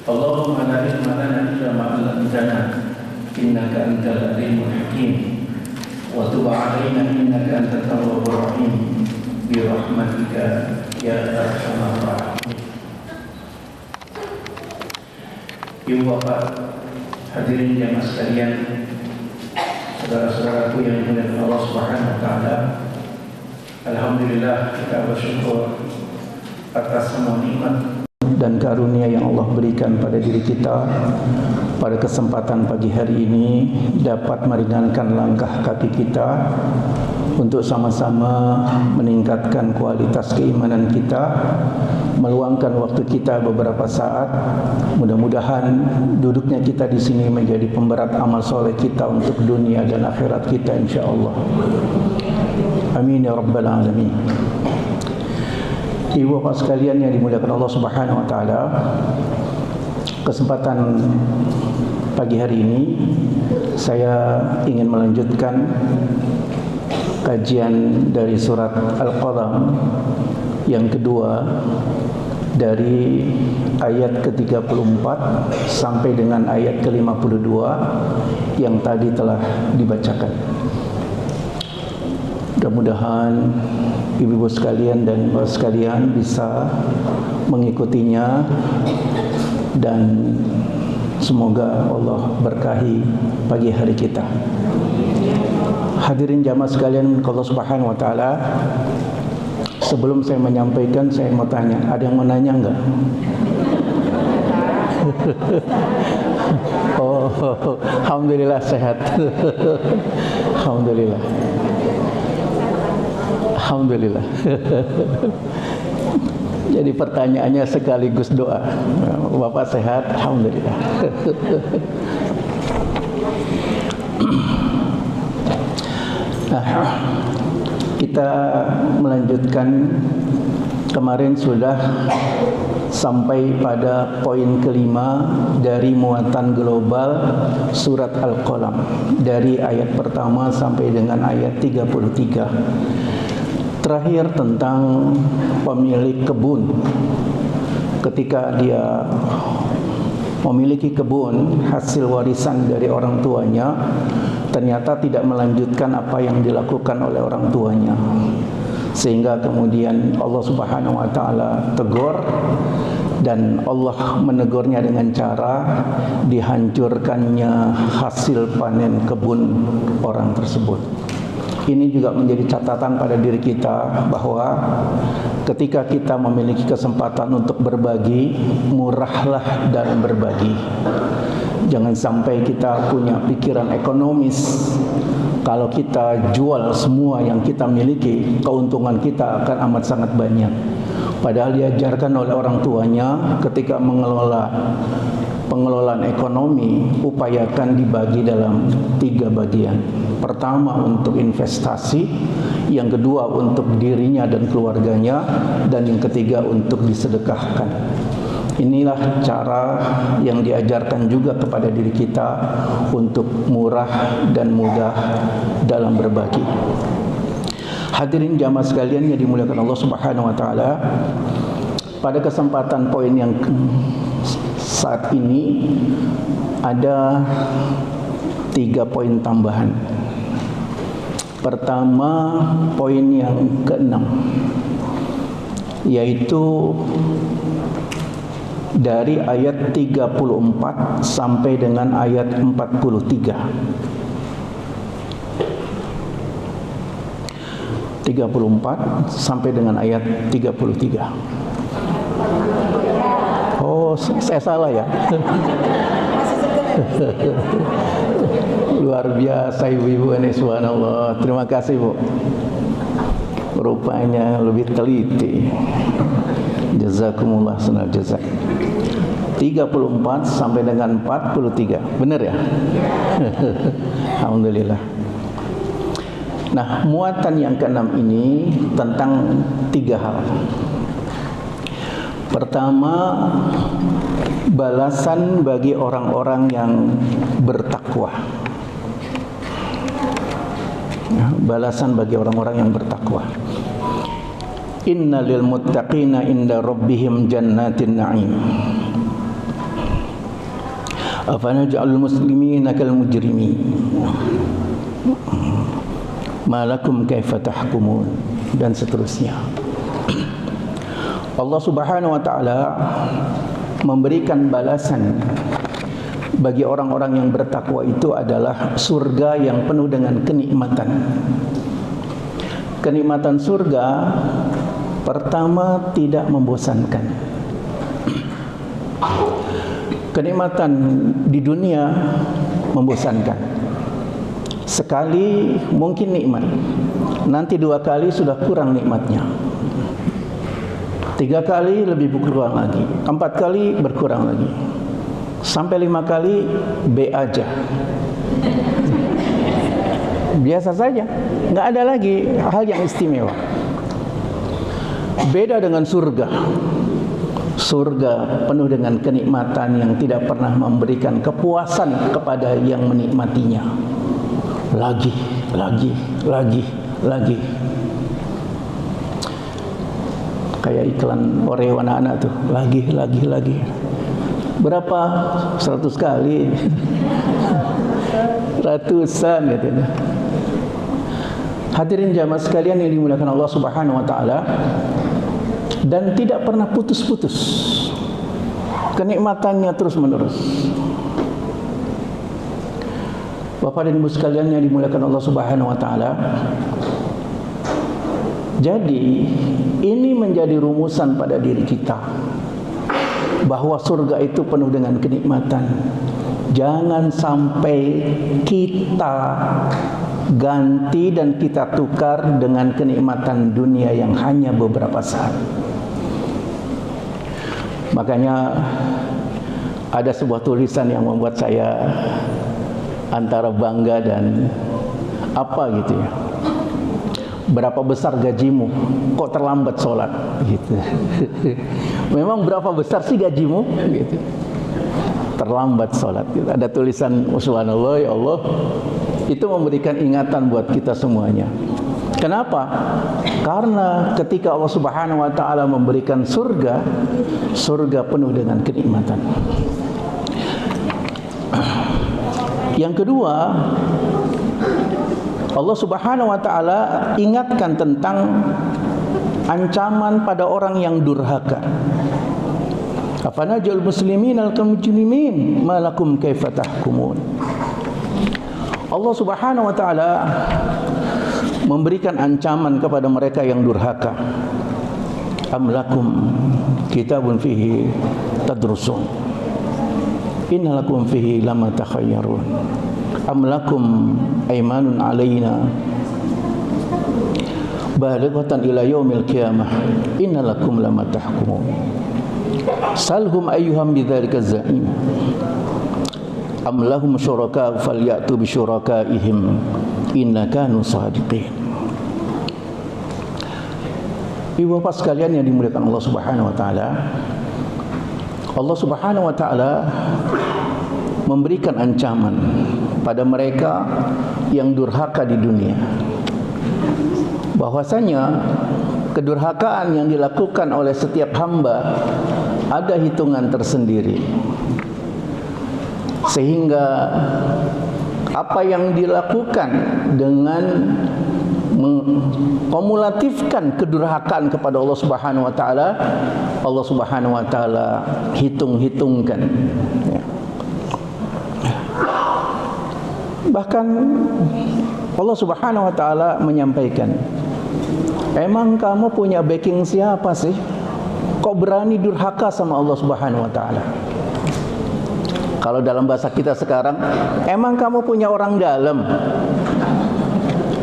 Allahumma la ilma lana illa ma 'allamtana innaka antal alimul hakim wa tub 'alaina innaka antat tawwabur rahim bi rahmatika ya arhamar rahimin. Ibu bapak, hadirin jamaah sekalian, saudara-saudaraku yang dimuliakan Allah Subhanahu wa taala, alhamdulillah kita bersyukur atas semua nikmat dan karunia yang Allah berikan pada diri kita. Pada kesempatan pagi hari ini dapat meringankan langkah kaki kita untuk sama-sama meningkatkan kualitas keimanan kita, meluangkan waktu kita beberapa saat. Mudah-mudahan duduknya kita di sini menjadi pemberat amal soleh kita untuk dunia dan akhirat kita, insya-Allah. Amin ya rabbal alamin. Ibu bapak sekalian yang dimuliakan Allah Subhanahu wa taala, kesempatan pagi hari ini saya ingin melanjutkan kajian dari surat Al-Qalam yang kedua, dari ayat ke-34 sampai dengan ayat ke-52 yang tadi telah dibacakan. Mudah-mudahan ibu-ibu sekalian dan bapak sekalian bisa mengikutinya, dan semoga Allah berkahi pagi hari kita. Hadirin jamaah sekalian Allah Subhanahu wa taala, sebelum saya menyampaikan, saya mau tanya, ada yang mau nanya enggak? Oh, alhamdulillah sehat. Alhamdulillah. Alhamdulillah. Jadi pertanyaannya sekaligus doa. Bapak sehat? Alhamdulillah. Nah, kita melanjutkan. Kemarin sudah sampai pada poin kelima dari muatan global surat Al-Qalam, dari ayat pertama sampai dengan ayat 33. Terakhir tentang pemilik kebun. Ketika dia memiliki kebun hasil warisan dari orang tuanya, ternyata tidak melanjutkan apa yang dilakukan oleh orang tuanya, sehingga kemudian Allah Subhanahu wa taala tegur, dan Allah menegurnya dengan cara dihancurkannya hasil panen kebun orang tersebut. Ini juga menjadi catatan pada diri kita bahwa ketika kita memiliki kesempatan untuk berbagi, murahlah dalam berbagi. Jangan sampai kita punya pikiran ekonomis. Kalau kita jual semua yang kita miliki, keuntungan kita akan amat sangat banyak. Padahal diajarkan oleh orang tuanya ketika pengelolaan ekonomi, upayakan dibagi dalam 3 bagian. Pertama untuk investasi, yang kedua untuk dirinya dan keluarganya, dan yang ketiga untuk disedekahkan. Inilah cara yang diajarkan juga kepada diri kita untuk murah dan mudah dalam berbagi. Hadirin jamaah sekalian yang dimuliakan Allah Subhanahu wa taala, pada kesempatan poin yang saat ini ada 3 poin tambahan. Pertama, poin yang ke-6, yaitu dari ayat 34 sampai dengan ayat 43. 34 sampai dengan ayat 33. Oh, saya salah ya. Luar biasa ibu-ibu ini, subhanallah. Terima kasih Bu. Rupanya lebih teliti. Jazakumullah sunal jazak. 34 sampai dengan 43. Benar ya? Alhamdulillah. Nah, muatan yang ke-6 ini tentang 3 hal. Pertama, balasan bagi orang-orang yang bertakwa. Balasan bagi orang-orang yang bertakwa. Innalil muttaqina inda rabbihim jannatin na'im. Afanaj'alul muslimina kal mujrimin ma lakum kaifa tahkumun, dan seterusnya. Allah Subhanahu wa taala memberikan balasan bagi orang-orang yang bertakwa itu adalah surga yang penuh dengan kenikmatan. Kenikmatan surga pertama tidak membosankan. Kenikmatan di dunia membosankan. Sekali mungkin nikmat, nanti 2 kali sudah kurang nikmatnya, 3 kali lebih berkurang lagi, 4 kali berkurang lagi, sampai 5 kali B aja, biasa saja, nggak ada lagi hal yang istimewa. Beda dengan surga. Surga penuh dengan kenikmatan yang tidak pernah memberikan kepuasan kepada yang menikmatinya. Lagi. Kayak iklan Oreo anak-anak tuh, lagi. Berapa? 100 kali. Ratusan gitu. Hadirin jamaah sekalian yang dimuliakan Allah Subhanahu wa taala, dan tidak pernah putus-putus kenikmatannya terus-menerus. Bapak dan Ibu sekalian yang dimuliakan Allah Subhanahu wa taala, jadi ini menjadi rumusan pada diri kita bahwa surga itu penuh dengan kenikmatan. Jangan sampai kita ganti dan kita tukar dengan kenikmatan dunia yang hanya beberapa saat. Makanya ada sebuah tulisan yang membuat saya antara bangga dan apa gitu ya. Berapa besar gajimu? Kok terlambat sholat? Gitu. Memang berapa besar sih gajimu? Gitu. Terlambat sholat. Gitu. Ada tulisan, subhanallah, ya Allah. Itu memberikan ingatan buat kita semuanya. Kenapa? Karena ketika Allah Subhanahu wa taala memberikan surga, surga penuh dengan kenikmatan. Yang kedua, Allah Subhanahu wa taala ingatkan tentang ancaman pada orang yang durhaka. Afanaj'alul muslimina kal mujrimin ma lakum kaifa tahkumun. Allah Subhanahu wa taala memberikan ancaman kepada mereka yang durhaka. Am lakum kitabun fihi tadrusun, inna lakum fihi lama takhayyarun, am lakum aymanun alaina balighatan ila yaumil qiyamah, inna lakum lama tahkumun, salhum ayyuhum bidzalika za'im, am lahum syuraka falyatu bi syurakaihim inna kanu shadiqin. Ibu bapak sekalian yang dimuliakan Allah Subhanahu wa taala, Allah Subhanahu wa taala memberikan ancaman pada mereka yang durhaka di dunia, bahwasanya kedurhakaan yang dilakukan oleh setiap hamba ada hitungan tersendiri, sehingga apa yang dilakukan dengan mengkumulatifkan kedurhakaan kepada Allah Subhanahu wa taala, Allah Subhanahu wa taala hitung-hitungkan. Bahkan Allah Subhanahu wa taala menyampaikan, emang kamu punya backing siapa sih? Kok berani durhaka sama Allah Subhanahu wa taala? Kalau dalam bahasa kita sekarang, emang kamu punya orang dalam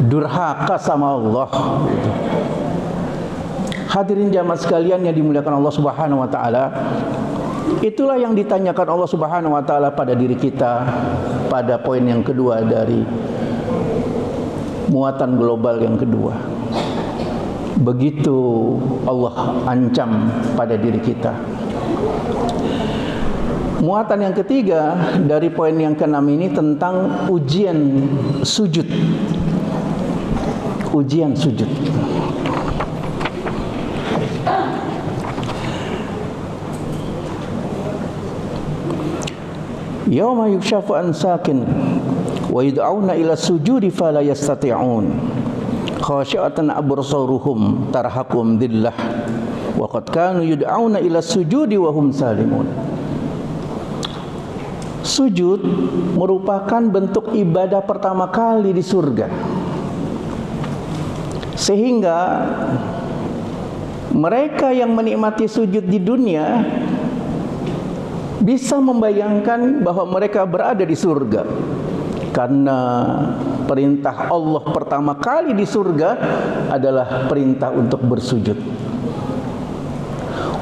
durhaka sama Allah? Hadirin jamaah sekalian yang dimuliakan Allah Subhanahu wa taala, itulah yang ditanyakan Allah Subhanahu wa taala pada diri kita pada poin yang kedua dari muatan global yang kedua. Begitu Allah ancam pada diri kita. Muatan yang ketiga dari poin yang keenam ini tentang ujian sujud. Ujian sujud. Yauma yukshafu an sakin wa yud'auna ila sujudi fala yastati'un khashi'atan absaruhum tarhaqum dhillah wa qad kanu yud'auna ila sujudi wa hum salimun. Sujud merupakan bentuk ibadah pertama kali di surga, sehingga mereka yang menikmati sujud di dunia bisa membayangkan bahwa mereka berada di surga, karena perintah Allah pertama kali di surga adalah perintah untuk bersujud.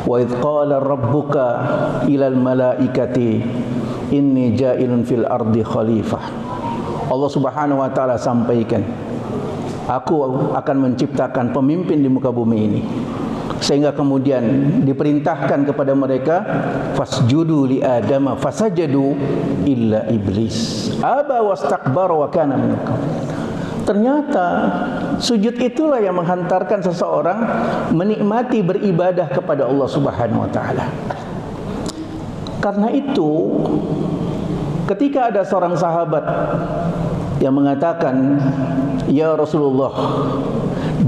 Wa idh qala rabbuka ilal malaikati inni ja'ilun fil ardi khalifah. Allah Subhanahu wa taala sampaikan, aku akan menciptakan pemimpin di muka bumi ini. Sehingga kemudian diperintahkan kepada mereka, fasjudu li adama fasajadu illa iblis aba wastakbara wa kana minal kafirin. Ternyata sujud itulah yang menghantarkan seseorang menikmati beribadah kepada Allah Subhanahu wa taala. Karena itu, ketika ada seorang sahabat yang mengatakan, "Ya Rasulullah,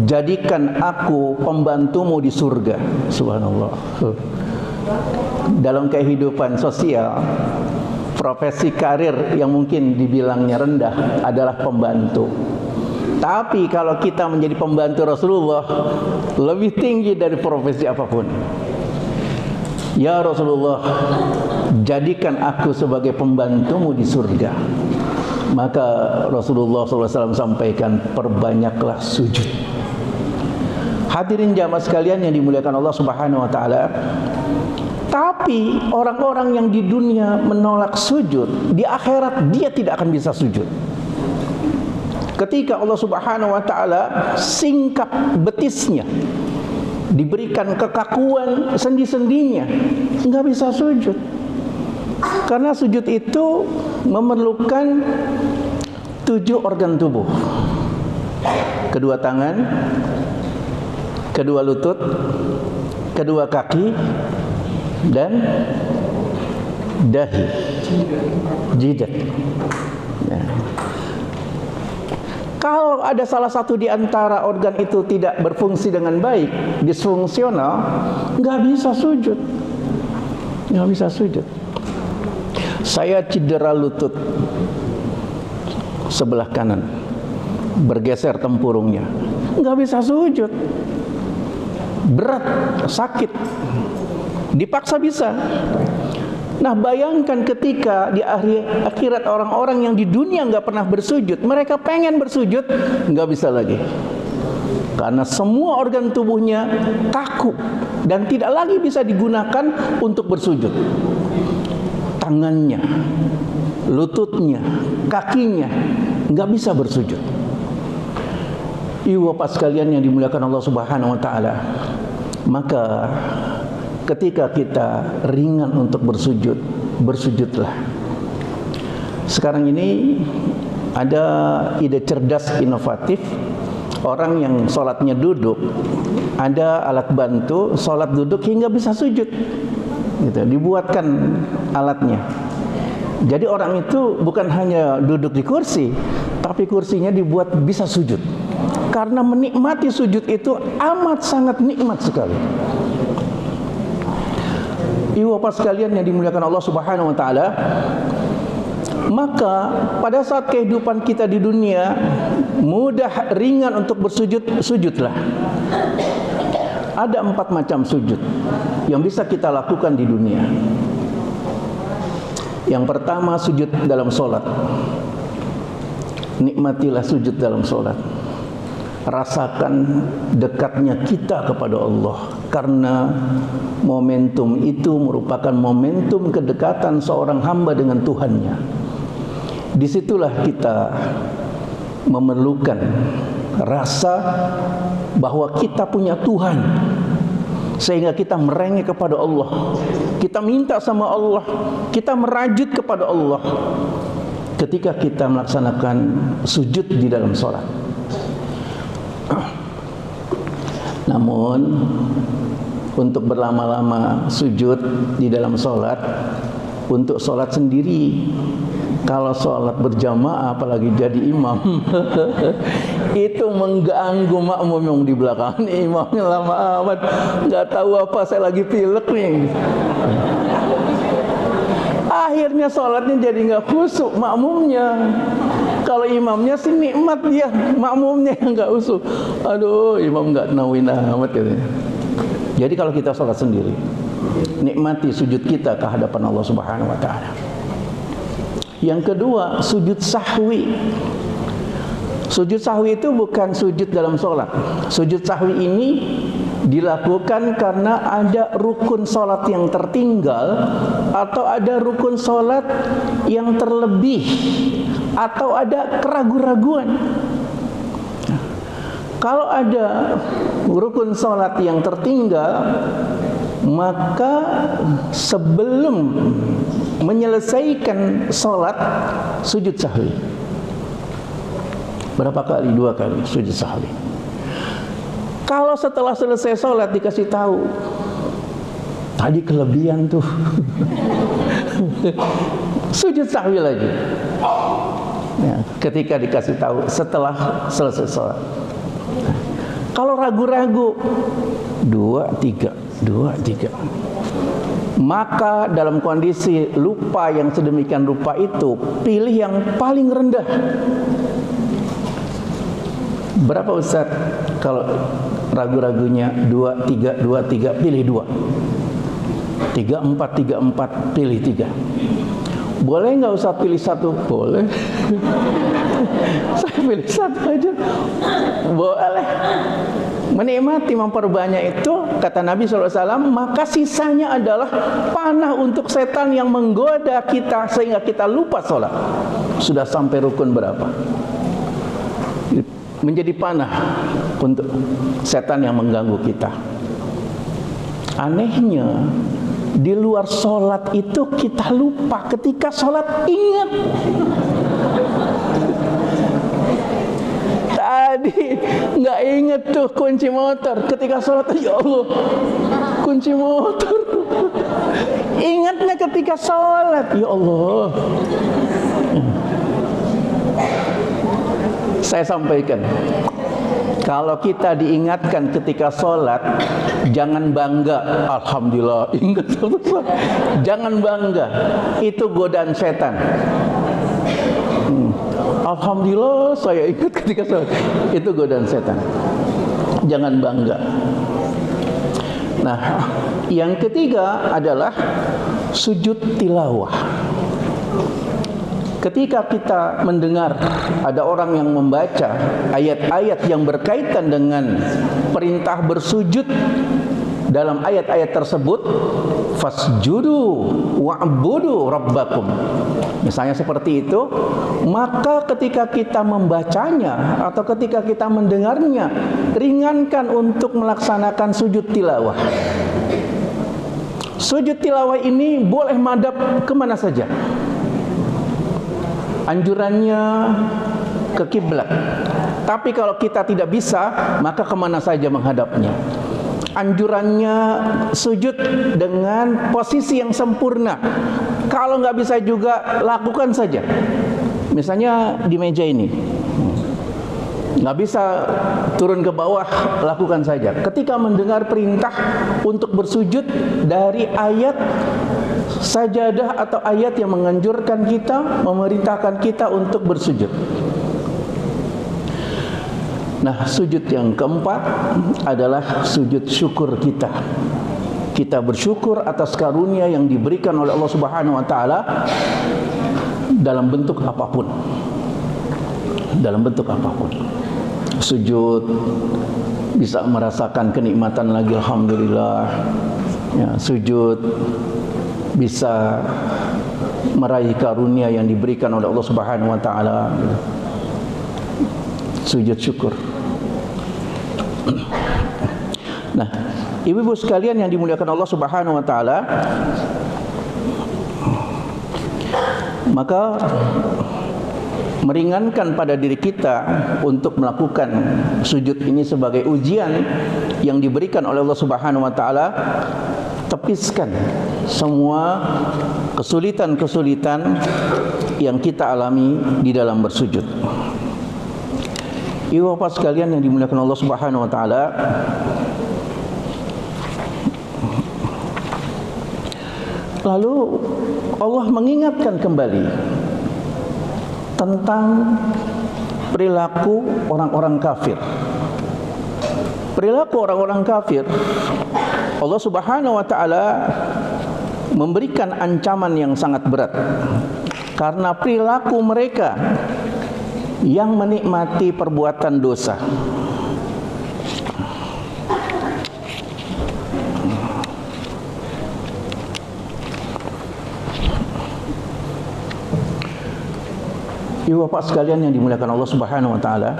jadikan aku pembantumu di surga." Subhanallah. Dalam kehidupan sosial, profesi karir yang mungkin dibilangnya rendah adalah pembantu. Tapi kalau kita menjadi pembantu Rasulullah, lebih tinggi dari profesi apapun. Ya Rasulullah, jadikan aku sebagai pembantumu di surga. Maka Rasulullah SAW sampaikan, perbanyaklah sujud. Hadirin jamaah sekalian yang dimuliakan Allah Subhanahu wa taala. Tapi orang-orang yang di dunia menolak sujud, di akhirat dia tidak akan bisa sujud. Ketika Allah Subhanahu wa taala singkap betisnya, diberikan kekakuan sendi-sendinya, nggak bisa sujud. Karena sujud itu memerlukan 7 organ tubuh: kedua tangan, kedua lutut, kedua kaki, dan dahi, jidat. Nah, kalau ada salah satu di antara organ itu tidak berfungsi dengan baik, disfungsional, nggak bisa sujud. Nggak bisa sujud. Saya cedera lutut sebelah kanan, bergeser tempurungnya, nggak bisa sujud. Berat, sakit, dipaksa bisa. Nah, bayangkan ketika di akhirat orang-orang yang di dunia nggak pernah bersujud, mereka pengen bersujud, nggak bisa lagi. Karena semua organ tubuhnya kaku dan tidak lagi bisa digunakan untuk bersujud. Tangannya, lututnya, kakinya nggak bisa bersujud. Ibu bapak sekalian yang dimuliakan Allah Subhanahu wa taala, maka ketika kita ringan untuk bersujud, bersujudlah. Sekarang ini ada ide cerdas inovatif. Orang yang sholatnya duduk, ada alat bantu sholat duduk hingga bisa sujud, gitu. Dibuatkan alatnya. Jadi orang itu bukan hanya duduk di kursi, tapi kursinya dibuat bisa sujud. Karena menikmati sujud itu amat sangat nikmat sekali. Ibu bapak sekalian yang dimuliakan Allah Subhanahu wa taala, maka pada saat kehidupan kita di dunia mudah ringan untuk bersujud, sujudlah. Ada 4 macam sujud yang bisa kita lakukan di dunia. Yang pertama, sujud dalam sholat. Nikmatilah sujud dalam sholat. Rasakan dekatnya kita kepada Allah, karena momentum itu merupakan momentum kedekatan seorang hamba dengan Tuhannya. Disitulah kita memerlukan rasa bahwa kita punya Tuhan, sehingga kita merengek kepada Allah, kita minta sama Allah, kita merajut kepada Allah ketika kita melaksanakan sujud di dalam sholat. Namun untuk berlama-lama sujud di dalam sholat untuk sholat sendiri. Kalau sholat berjamaah apalagi jadi imam itu mengganggu makmum yang di belakang. Ini imamnya lama amat, nggak tahu apa, saya lagi pilek nih. Akhirnya sholatnya jadi nggak khusyuk makmumnya. Kalau imamnya sih nikmat dia, makmumnya yang nggak khusyuk. Aduh, imam nggak nawin amat gitu. Jadi kalau kita sholat sendiri, nikmati sujud kita ke hadapan Allah Subhanahu wa taala. Yang kedua, sujud sahwi. Sujud sahwi itu bukan sujud dalam sholat. Sujud sahwi ini dilakukan karena ada rukun sholat yang tertinggal, atau ada rukun sholat yang terlebih, atau ada keraguan-raguan. Kalau ada rukun sholat yang tertinggal, maka sebelum menyelesaikan sholat, sujud sahwi. Berapa kali? 2 kali sujud sahwi. Kalau setelah selesai sholat dikasih tahu, tadi kelebihan tuh, sujud sahwi lagi. Ya, ketika dikasih tahu setelah selesai sholat. Kalau ragu-ragu, 2, 3, 2, 3. Maka dalam kondisi lupa yang sedemikian rupa itu, pilih yang paling rendah. Berapa Ustaz? Kalau ragu-ragunya 2, 3, 2, 3, pilih 2. 3, 4, 3, 4, pilih 3. Boleh nggak usah pilih 1? Boleh. Saya pilih 1 aja. Boleh. Menikmati memperbanyak itu, kata Nabi SAW, maka sisanya adalah panah untuk setan yang menggoda kita sehingga kita lupa sholat. Sudah sampai rukun berapa? Menjadi panah untuk setan yang mengganggu kita. Anehnya, di luar sholat itu kita lupa, ketika sholat ingat. Tadi nggak inget tuh kunci motor, ketika sholat, ya Allah, kunci motor. Ingatnya ketika sholat, ya Allah. Saya sampaikan, kalau kita diingatkan ketika sholat, jangan bangga. Alhamdulillah, ingat sholat. Jangan bangga, itu godaan setan. Alhamdulillah saya ingat ketika sholat, itu godaan setan. Jangan bangga. Nah, yang ketiga adalah sujud tilawah. Ketika kita mendengar ada orang yang membaca ayat-ayat yang berkaitan dengan perintah bersujud dalam ayat-ayat tersebut, fasjudu wa'budu rabbakum, misalnya seperti itu, maka ketika kita membacanya atau ketika kita mendengarnya, ringankan untuk melaksanakan sujud tilawah. Sujud tilawah ini boleh madhab kemana saja. Anjurannya ke kiblat. Tapi kalau kita tidak bisa, maka kemana saja menghadapnya. Anjurannya sujud dengan posisi yang sempurna. Kalau nggak bisa juga, lakukan saja. Misalnya di meja ini, nggak bisa turun ke bawah, lakukan saja. Ketika mendengar perintah untuk bersujud dari ayat sajadah atau ayat yang menganjurkan kita, memerintahkan kita untuk bersujud. Nah, sujud yang keempat adalah sujud syukur kita. Kita bersyukur atas karunia yang diberikan oleh Allah Subhanahu wa taala dalam bentuk apapun. Dalam bentuk apapun. Sujud bisa merasakan kenikmatan lagi, alhamdulillah. Ya, sujud bisa meraih karunia yang diberikan oleh Allah Subhanahu wa taala. Sujud syukur. Nah, ibu-ibu sekalian yang dimuliakan Allah Subhanahu wa taala, maka meringankan pada diri kita untuk melakukan sujud ini sebagai ujian yang diberikan oleh Allah Subhanahu wa taala, tepiskan semua kesulitan-kesulitan yang kita alami di dalam bersujud. Ibu bapak sekalian yang dimuliakan Allah Subhanahu wa taala, lalu Allah mengingatkan kembali tentang perilaku orang-orang kafir. Perilaku orang-orang kafir, Allah Subhanahu wa taala memberikan ancaman yang sangat berat karena perilaku mereka yang menikmati perbuatan dosa. Ibu bapak sekalian yang dimuliakan Allah Subhanahu wa taala,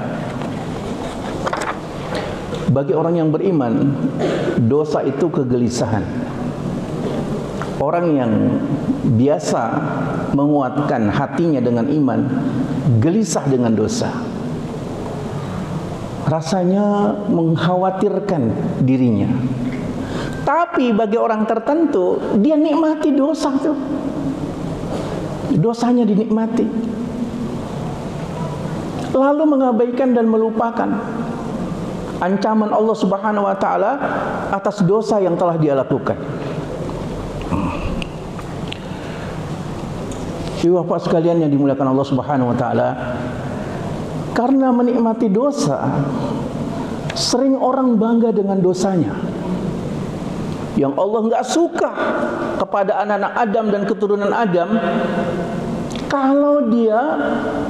bagi orang yang beriman, dosa itu kegelisahan. Orang yang biasa menguatkan hatinya dengan iman, gelisah dengan dosa. Rasanya mengkhawatirkan dirinya. Tapi bagi orang tertentu, dia nikmati dosa itu. Dosanya dinikmati. Lalu mengabaikan dan melupakan ancaman Allah Subhanahu wa taala atas dosa yang telah dia lakukan. Ibu bapak sekalian yang dimuliakan Allah Subhanahu wa taala, karena menikmati dosa, sering orang bangga dengan dosanya. Yang Allah enggak suka kepada anak-anak Adam dan keturunan Adam, kalau dia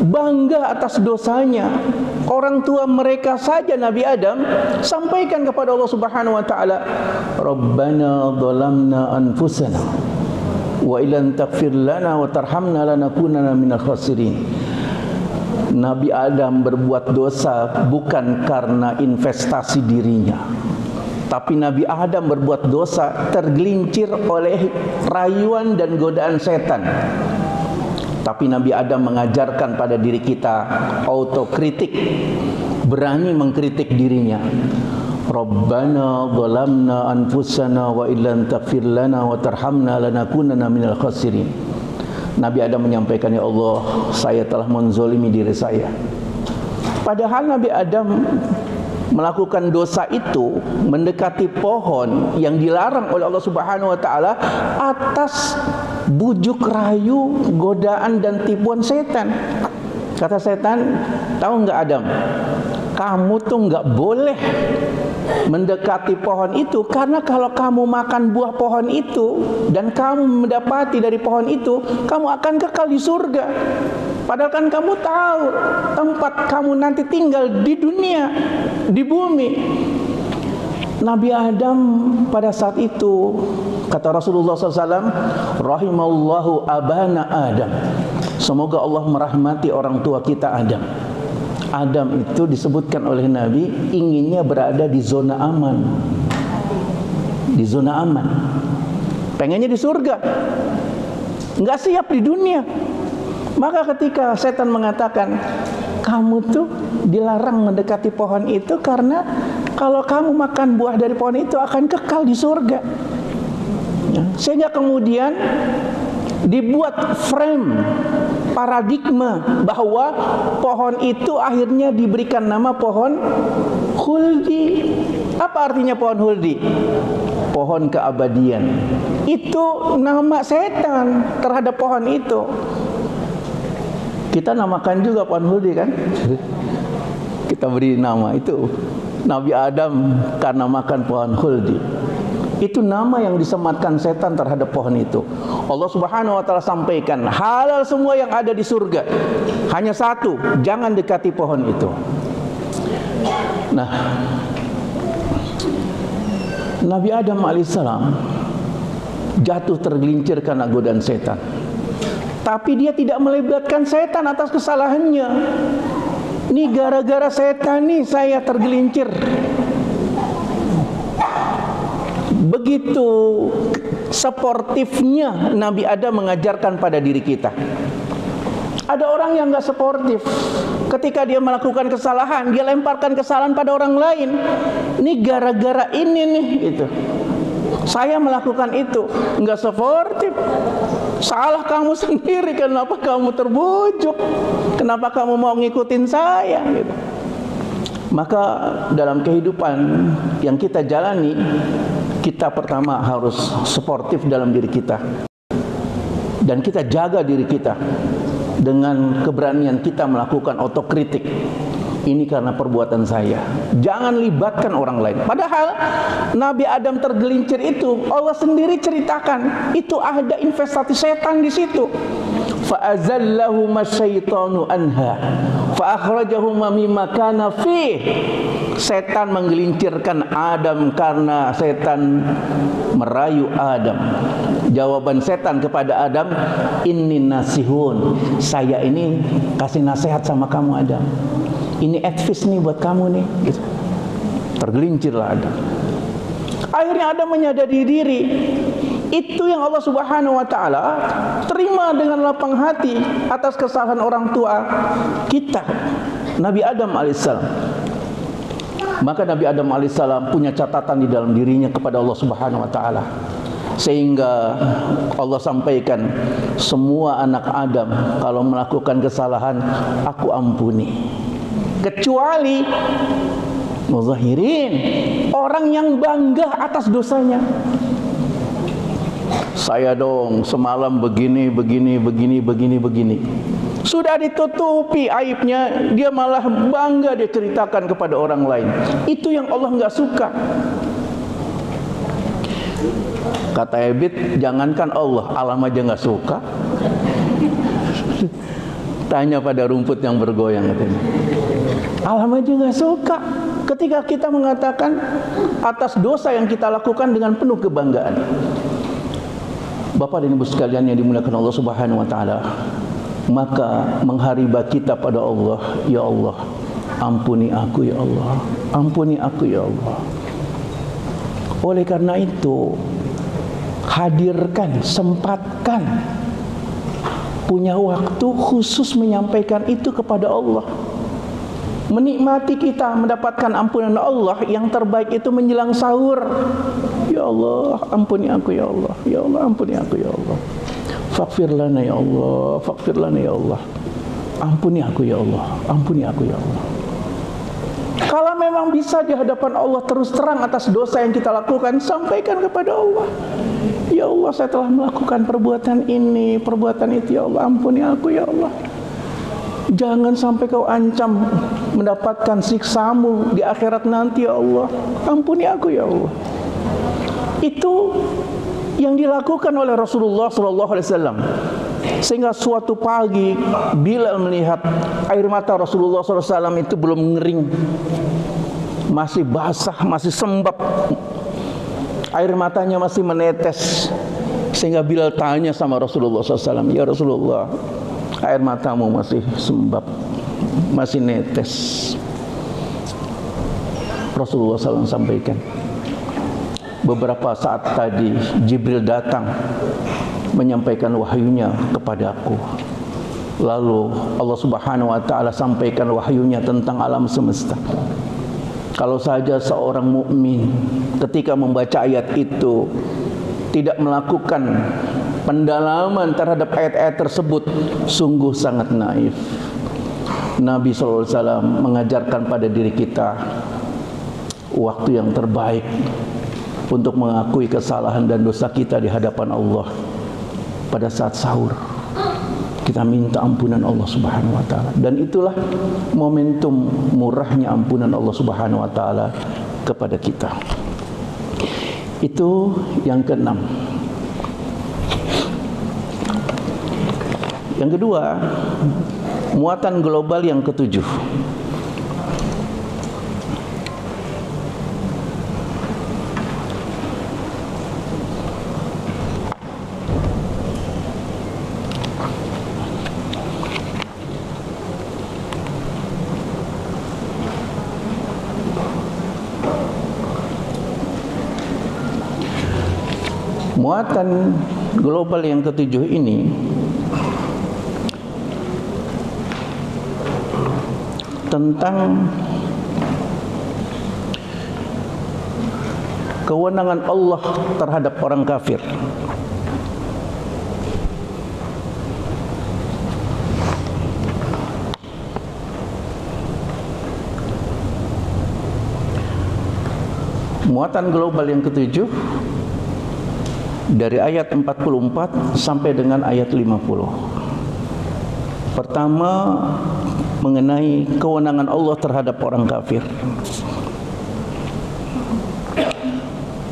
bangga atas dosanya. Orang tua mereka saja Nabi Adam sampaikan kepada Allah Subhanahu wa taala, Rabbana dhalamna anfusana wa illam taghfir lana wa tarhamna lanakunanna minal khasirin. Nabi Adam berbuat dosa bukan karena investasi dirinya, tapi Nabi Adam berbuat dosa tergelincir oleh rayuan dan godaan setan. Tapi Nabi Adam mengajarkan pada diri kita autokritik, berani mengkritik dirinya. Rabbana dhalamna anfusana wa illam taghfir lana wa tarhamna lanakunanna minal khasirin. Nabi Adam menyampaikan, ya Allah, saya telah menzolimi diri saya. Padahal Nabi Adam melakukan dosa itu, mendekati pohon yang dilarang oleh Allah Subhanahu wa taala atas bujuk rayu, godaan dan tipuan setan. Kata setan, tahu enggak Adam, kamu tuh enggak boleh mendekati pohon itu, karena kalau kamu makan buah pohon itu dan kamu mendapati dari pohon itu, kamu akan kekal di surga. Padahal kan kamu tahu tempat kamu nanti tinggal di dunia, di bumi. Nabi Adam pada saat itu, kata Rasulullah SAW, rahimallahu abana Adam, semoga Allah merahmati orang tua kita Adam. Adam itu disebutkan oleh Nabi inginnya berada di zona aman, di zona aman, pengennya di surga, nggak siap di dunia. Maka ketika setan mengatakan, kamu tuh dilarang mendekati pohon itu karena kalau kamu makan buah dari pohon itu akan kekal di surga. Sehingga kemudian dibuat frame, paradigma bahwa pohon itu akhirnya diberikan nama pohon khuldi. Apa artinya pohon khuldi? Pohon keabadian. Itu nama setan terhadap pohon itu. Kita namakan juga pohon khuldi kan? Kita beri nama itu. Nabi Adam karena makan pohon khuldi. Itu nama yang disematkan setan terhadap pohon itu. Allah Subhanahu wa taala sampaikan, halal semua yang ada di surga. Hanya satu, jangan dekati pohon itu. Nah, Nabi Adam alaihissalam jatuh tergelincir karena godaan setan. Tapi dia tidak melibatkan setan atas kesalahannya. Ini gara-gara setan nih saya tergelincir. Begitu sportifnya Nabi Adam mengajarkan pada diri kita. Ada orang yang gak sportif. Ketika dia melakukan kesalahan, dia lemparkan kesalahan pada orang lain. Ini gara-gara ini nih, itu. Saya melakukan itu enggak sportif. Salah kamu sendiri, kenapa kamu terbujuk? Kenapa kamu mau ngikutin saya gitu. Maka dalam kehidupan yang kita jalani, kita pertama harus sportif dalam diri kita. Dan kita jaga diri kita dengan keberanian kita melakukan otokritik. Ini karena perbuatan saya. Jangan libatkan orang lain. Padahal Nabi Adam tergelincir itu, Allah sendiri ceritakan, itu ada investasi setan di situ. Fa'azallahuma syaitanu anha fa'akhrajahuma mimma kana fih. Setan menggelincirkan Adam karena setan merayu Adam. Jawaban setan kepada Adam, inni nasihun, saya ini kasih nasihat sama kamu Adam. Ini advice nih buat kamu nih gitu. Tergelincirlah Adam. Akhirnya Adam menyadari diri. Itu yang Allah Subhanahu wa taala terima dengan lapang hati atas kesalahan orang tua kita, Nabi Adam alaihissalam. Maka Nabi Adam alaihissalam punya catatan di dalam dirinya kepada Allah Subhanahu wa taala. Sehingga Allah sampaikan, semua anak Adam kalau melakukan kesalahan aku ampuni, kecuali muzahirin, orang yang bangga atas dosanya. Saya dong semalam begini. Sudah ditutupi aibnya, dia malah bangga dia ceritakan kepada orang lain. Itu yang Allah nggak suka. Kata Ebit, jangankan Allah, alam aja nggak suka. Tanya pada rumput yang bergoyang katanya. Alam aja nggak suka ketika kita mengatakan atas dosa yang kita lakukan dengan penuh kebanggaan. Bapak dan Ibu sekalian yang dimuliakan Allah Subhanahu wa taala, maka mengharibah kita pada Allah, ya Allah, ampuni aku ya Allah, ampuni aku ya Allah. Oleh karena itu, hadirkan, sempatkan punya waktu khusus menyampaikan itu kepada Allah. Menikmati kita mendapatkan ampunan Allah, yang terbaik itu menjelang sahur. Ya Allah, ampuni aku ya Allah. Ya Allah, ampuni aku ya Allah. Faghfir lana ya Allah, faghfir lana ya Allah. Ampuni aku ya Allah, ampuni aku ya Allah. Kalau memang bisa di hadapan Allah terus terang atas dosa yang kita lakukan, sampaikan kepada Allah. Ya Allah, saya telah melakukan perbuatan ini, perbuatan itu, ya Allah, ampuni aku ya Allah. Jangan sampai kau ancam mendapatkan siksamu di akhirat nanti ya Allah. Ampuni aku ya Allah. Itu yang dilakukan oleh Rasulullah SAW. Sehingga suatu pagi Bilal melihat air mata Rasulullah SAW itu belum ngering, masih basah, masih sembab, air matanya masih menetes. Sehingga Bilal tanya sama Rasulullah SAW, ya Rasulullah, air matamu masih sembab, masih netes. Rasulullah SAW sampaikan, beberapa saat tadi Jibril datang menyampaikan wahyunya kepadaku. Lalu Allah Subhanahu wa taala sampaikan wahyunya tentang alam semesta. Kalau saja seorang mukmin ketika membaca ayat itu tidak melakukan pendalaman terhadap ayat-ayat tersebut, sungguh sangat naif. Nabi SAW mengajarkan pada diri kita waktu yang terbaik untuk mengakui kesalahan dan dosa kita di hadapan Allah pada saat sahur. Kita minta ampunan Allah Subhanahu wa taala, dan itulah momentum murahnya ampunan Allah Subhanahu wa taala kepada kita. Itu yang keenam. Yang kedua, muatan global yang ketujuh. Muatan global yang ketujuh ini tentang kewenangan Allah terhadap orang kafir. Muatan global yang ketujuh dari ayat 44 sampai dengan ayat 50. Pertama, mengenai kewenangan Allah terhadap orang kafir.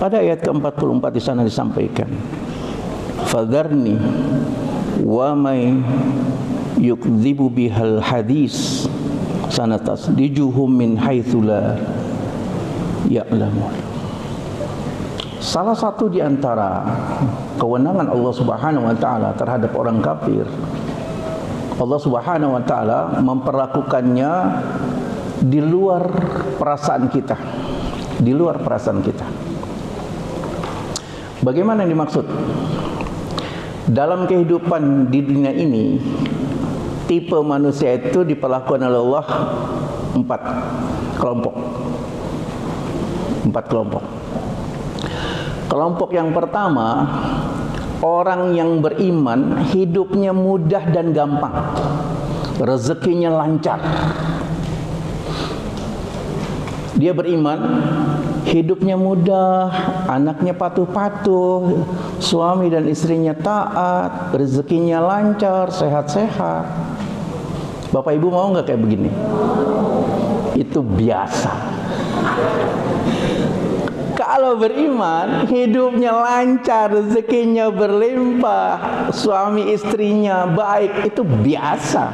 Pada ayat ke-44 di sana disampaikan, "Fadharni wa may yukdzibu bihal hadis sanatasdijuhum min haitsu la ya'lamun." Salah satu di antara kewenangan Allah Subhanahu wa taala terhadap orang kafir, Allah Subhanahu wa taala memperlakukannya di luar perasaan kita. Di luar perasaan kita. Bagaimana yang dimaksud? Dalam kehidupan di dunia ini, tipe manusia itu diperlakukan oleh Allah 4 kelompok. 4 kelompok. Kelompok yang pertama, orang yang beriman hidupnya mudah dan gampang, rezekinya lancar. Dia beriman, hidupnya mudah, anaknya patuh-patuh, suami dan istrinya taat, rezekinya lancar, sehat-sehat. Bapak Ibu mau nggak kayak begini? Itu biasa. Kalau beriman, hidupnya lancar, rezekinya berlimpah, suami istrinya baik, itu biasa,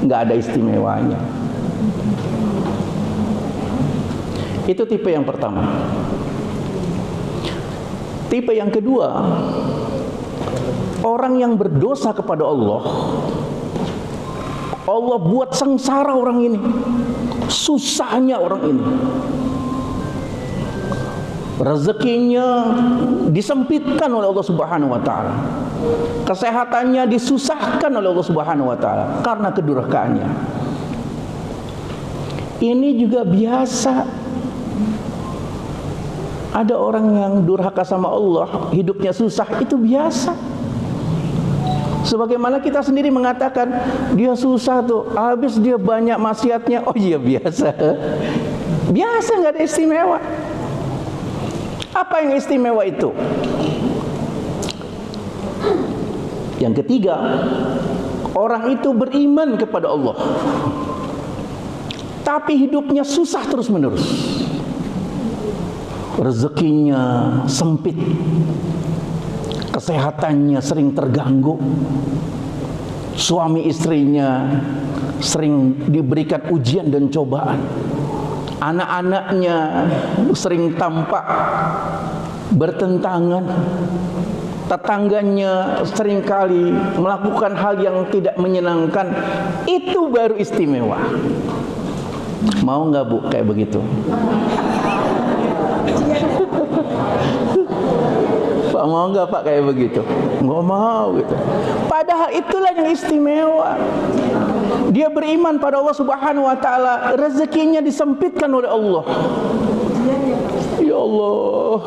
nggak ada istimewanya. Itu tipe yang pertama. Tipe yang kedua, orang yang berdosa kepada Allah. Allah buat sengsara orang ini, susahnya orang ini. Rezekinya disempitkan oleh Allah Subhanahu wa taala. Kesehatannya disusahkan oleh Allah Subhanahu wa taala karena kedurhakaannya. Ini juga biasa. Ada orang yang durhaka sama Allah, hidupnya susah, itu biasa. Sebagaimana kita sendiri mengatakan, dia susah tuh, habis dia banyak maksiatnya. Oh iya, biasa. Biasa, nggak ada istimewa. Apa yang istimewa itu? Yang ketiga, orang itu beriman kepada Allah, tapi hidupnya susah terus-menerus. Rezekinya sempit, kesehatannya sering terganggu, suami istrinya sering diberikan ujian dan cobaan, anak-anaknya sering tampak bertentangan, tetangganya seringkali melakukan hal yang tidak menyenangkan. Itu baru istimewa. Mau nggak Bu kayak begitu? Pak, mau nggak Pak kayak begitu? Nggak mau gitu. Padahal itulah yang istimewa. Dia beriman pada Allah Subhanahu wa taala, rezekinya disempitkan oleh Allah. Ya Allah,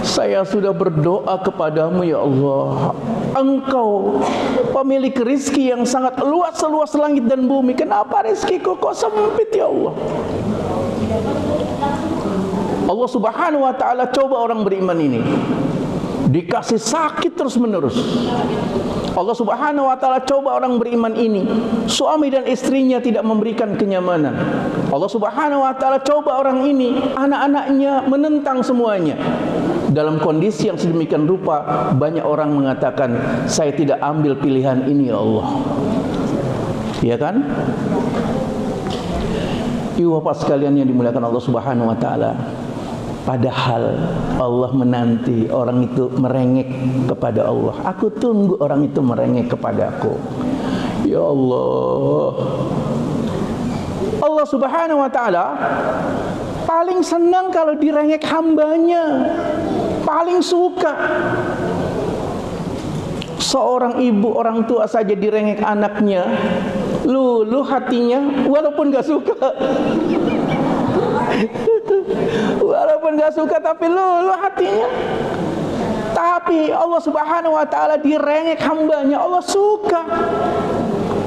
saya sudah berdoa kepadamu ya Allah. Engkau pemilik rizki yang sangat luas seluas langit dan bumi. Kenapa rizkiku kok sempit ya Allah? Allah Subhanahu wa taala coba orang beriman ini, dikasih sakit terus menerus. Allah Subhanahu wa taala coba orang beriman ini, suami dan istrinya tidak memberikan kenyamanan. Allah Subhanahu wa taala coba orang ini, anak-anaknya menentang semuanya. Dalam kondisi yang sedemikian rupa, banyak orang mengatakan, saya tidak ambil pilihan ini ya Allah. Iya kan? Ibu bapak sekalian yang dimuliakan Allah Subhanahu wa taala, padahal Allah menanti orang itu merengek kepada Allah. Aku tunggu orang itu merengek kepadaku. Ya Allah, Allah Subhanahu wa ta'ala paling senang kalau direngek hambanya, paling suka. Seorang ibu, orang tua saja direngek anaknya, luluh hatinya walaupun gak suka. Walaupun gak suka tapi luluh hatinya. Tapi Allah Subhanahu wa ta'ala direngek hambanya, Allah suka.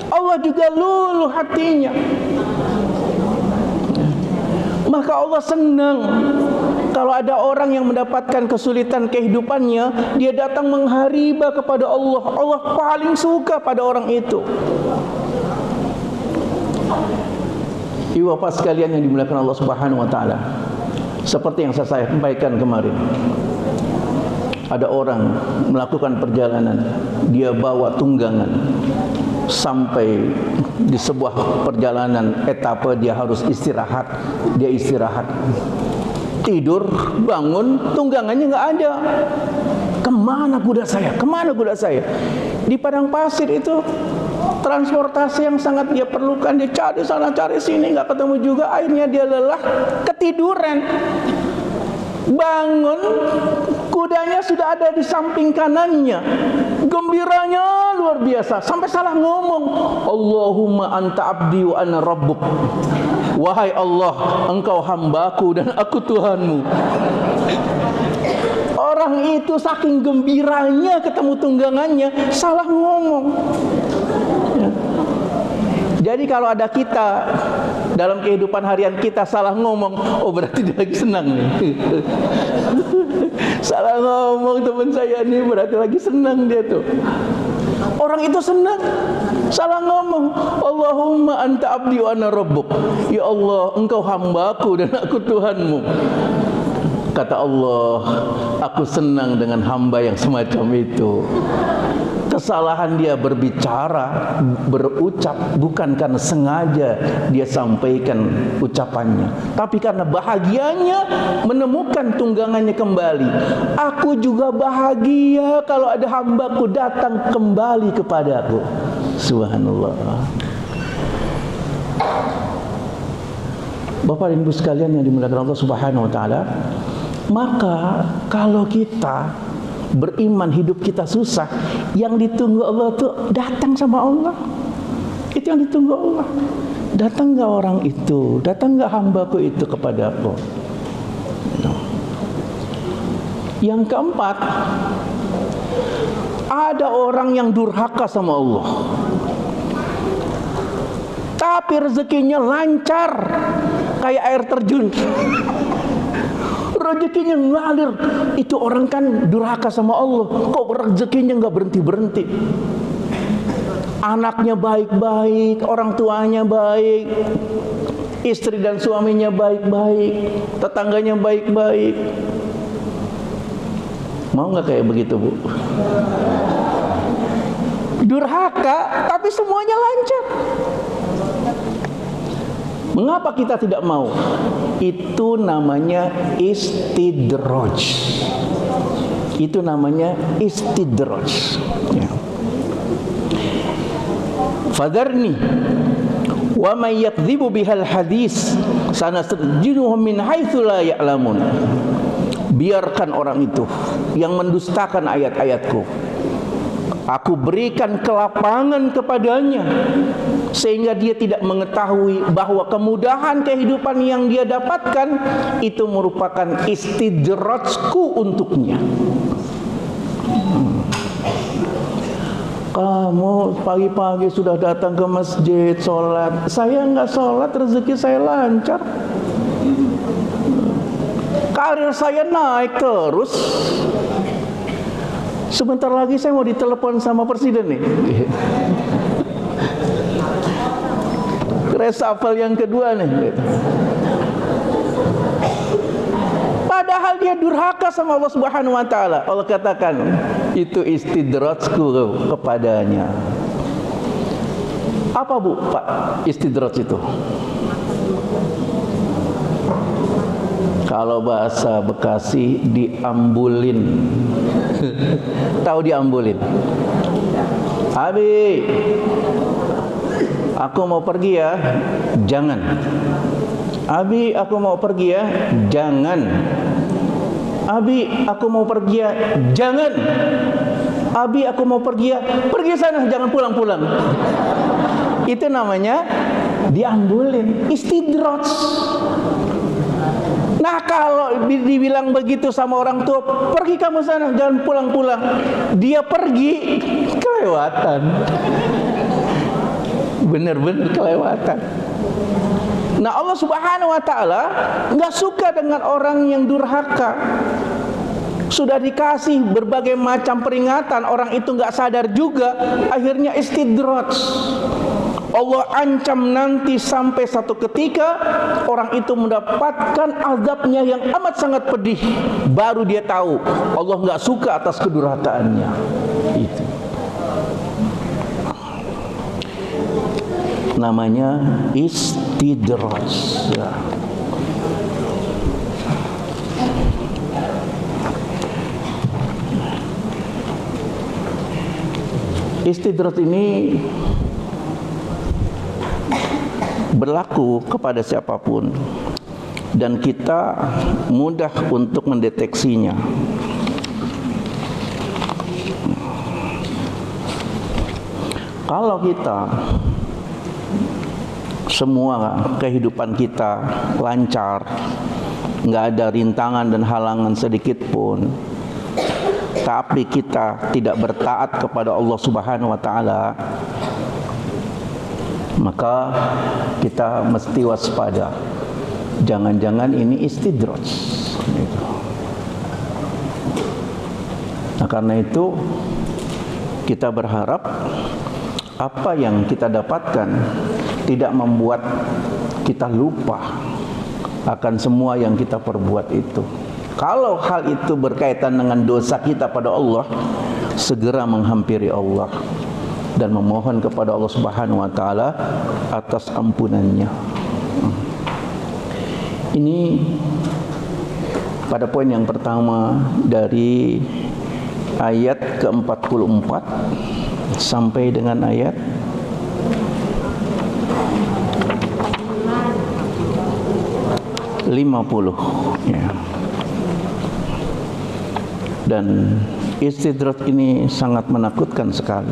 Allah juga luluh hatinya. Maka Allah senang kalau ada orang yang mendapatkan kesulitan kehidupannya, dia datang mengharibah kepada Allah. Allah paling suka pada orang itu. Ibu bapak sekalian yang dimuliakan Allah Subhanahu wa ta'ala, seperti yang saya sampaikan kemarin, ada orang melakukan perjalanan, dia bawa tunggangan sampai di sebuah perjalanan etape, dia harus istirahat. Dia istirahat, tidur, bangun, tunggangannya nggak ada. Kemana kuda saya? Kemana kuda saya? Di padang pasir itu, transportasi yang sangat dia perlukan. Dia cari sana cari sini, nggak ketemu juga. Akhirnya dia lelah, ketiduran. Bangun, kudanya sudah ada di samping kanannya. Gembiranya luar biasa, sampai salah ngomong. Allahumma anta abdi wa ana rabbuk. Wahai Allah, engkau hambaku dan aku Tuhanmu. Orang itu saking gembiranya ketemu tunggangannya, salah ngomong. Ya. Jadi kalau ada kita dalam kehidupan harian kita salah ngomong, oh berarti dia lagi senang nih. Salah ngomong teman saya nih, berarti lagi senang dia tuh. Orang itu senang. Salah ngomong, Allahumma anta abdi wa ana rabbuk. Ya Allah, engkau hambaku dan aku Tuhanmu. Kata Allah, aku senang dengan hamba yang semacam itu. Kesalahan dia berbicara, berucap bukan karena sengaja dia sampaikan ucapannya, tapi karena bahagianya menemukan tunggangannya kembali. Aku juga bahagia kalau ada hambaku datang kembali kepadaku. Subhanallah. Bapak dan Ibu sekalian yang dimuliakan Allah Subhanahu wa ta'ala, maka kalau kita beriman, hidup kita susah, yang ditunggu Allah tuh datang sama Allah. Itu yang ditunggu Allah. Datang gak orang itu? Datang gak hambaku itu kepada aku? Yang keempat, ada orang yang durhaka sama Allah, tapi rezekinya lancar kayak air terjun. Rezekinya ngalir. Itu orang kan durhaka sama Allah, kok rezekinya nggak berhenti-berhenti. Anaknya baik-baik, orang tuanya baik, istri dan suaminya baik-baik, tetangganya baik-baik. Mau nggak kayak begitu, Bu? Durhaka tapi semuanya lancar. Mengapa kita tidak mau? Itu namanya istidraj. Itu namanya istidraj. Ya. Fadharni wa may yakdzibu bihal hadis sanastadrijuhum min haitsu la ya'lamun. Biarkan orang itu yang mendustakan ayat-ayatku. Aku berikan kelapangan kepadanya sehingga dia tidak mengetahui bahwa kemudahan kehidupan yang dia dapatkan itu merupakan istidrajku untuknya. Kamu pagi-pagi sudah datang ke masjid sholat, saya nggak sholat, rezeki saya lancar, karir saya naik terus. Sebentar lagi saya mau ditelepon sama presiden nih. Reshuffle yang kedua nih. Padahal dia durhaka sama Allah Subhanahu wa ta'ala. Allah katakan, itu istidrajku kepadanya. Apa Bu, Pak, istidraj itu? Kalau bahasa Bekasi, diambulin. Tahu diambulin? Abi, aku mau pergi ya. Jangan. Abi, aku mau pergi ya. Jangan. Abi, aku mau pergi ya. Jangan. Abi, aku mau pergi ya. Pergi sana, jangan pulang-pulang. Itu namanya diambulin, istidraj. Nah kalau dibilang begitu sama orang tua, pergi kamu sana, jangan pulang-pulang. Dia pergi, kelewatan. Benar-benar kelewatan. Nah Allah Subhanahu wa ta'ala nggak suka dengan orang yang durhaka. Sudah dikasih berbagai macam peringatan, orang itu nggak sadar juga, akhirnya istidraj. Allah ancam nanti sampai satu ketika orang itu mendapatkan azabnya yang amat sangat pedih. Baru dia tahu Allah nggak suka atas kedurhakaannya. Itu namanya istidraj. Ya. Istidraj ini berlaku kepada siapapun dan kita mudah untuk mendeteksinya. Kalau kita semua kehidupan kita lancar, nggak ada rintangan dan halangan sedikit pun, tapi kita tidak bertaat kepada Allah Subhanahu wa ta'ala, maka kita mesti waspada. Jangan-jangan ini istidraj. Nah karena itu kita berharap apa yang kita dapatkan tidak membuat kita lupa akan semua yang kita perbuat itu. Kalau hal itu berkaitan dengan dosa kita pada Allah, segera menghampiri Allah dan memohon kepada Allah Subhanahu wa ta'ala atas ampunannya. Ini pada poin yang pertama dari ayat ke-44 sampai dengan ayat ya. Dan istidraj ini sangat menakutkan sekali.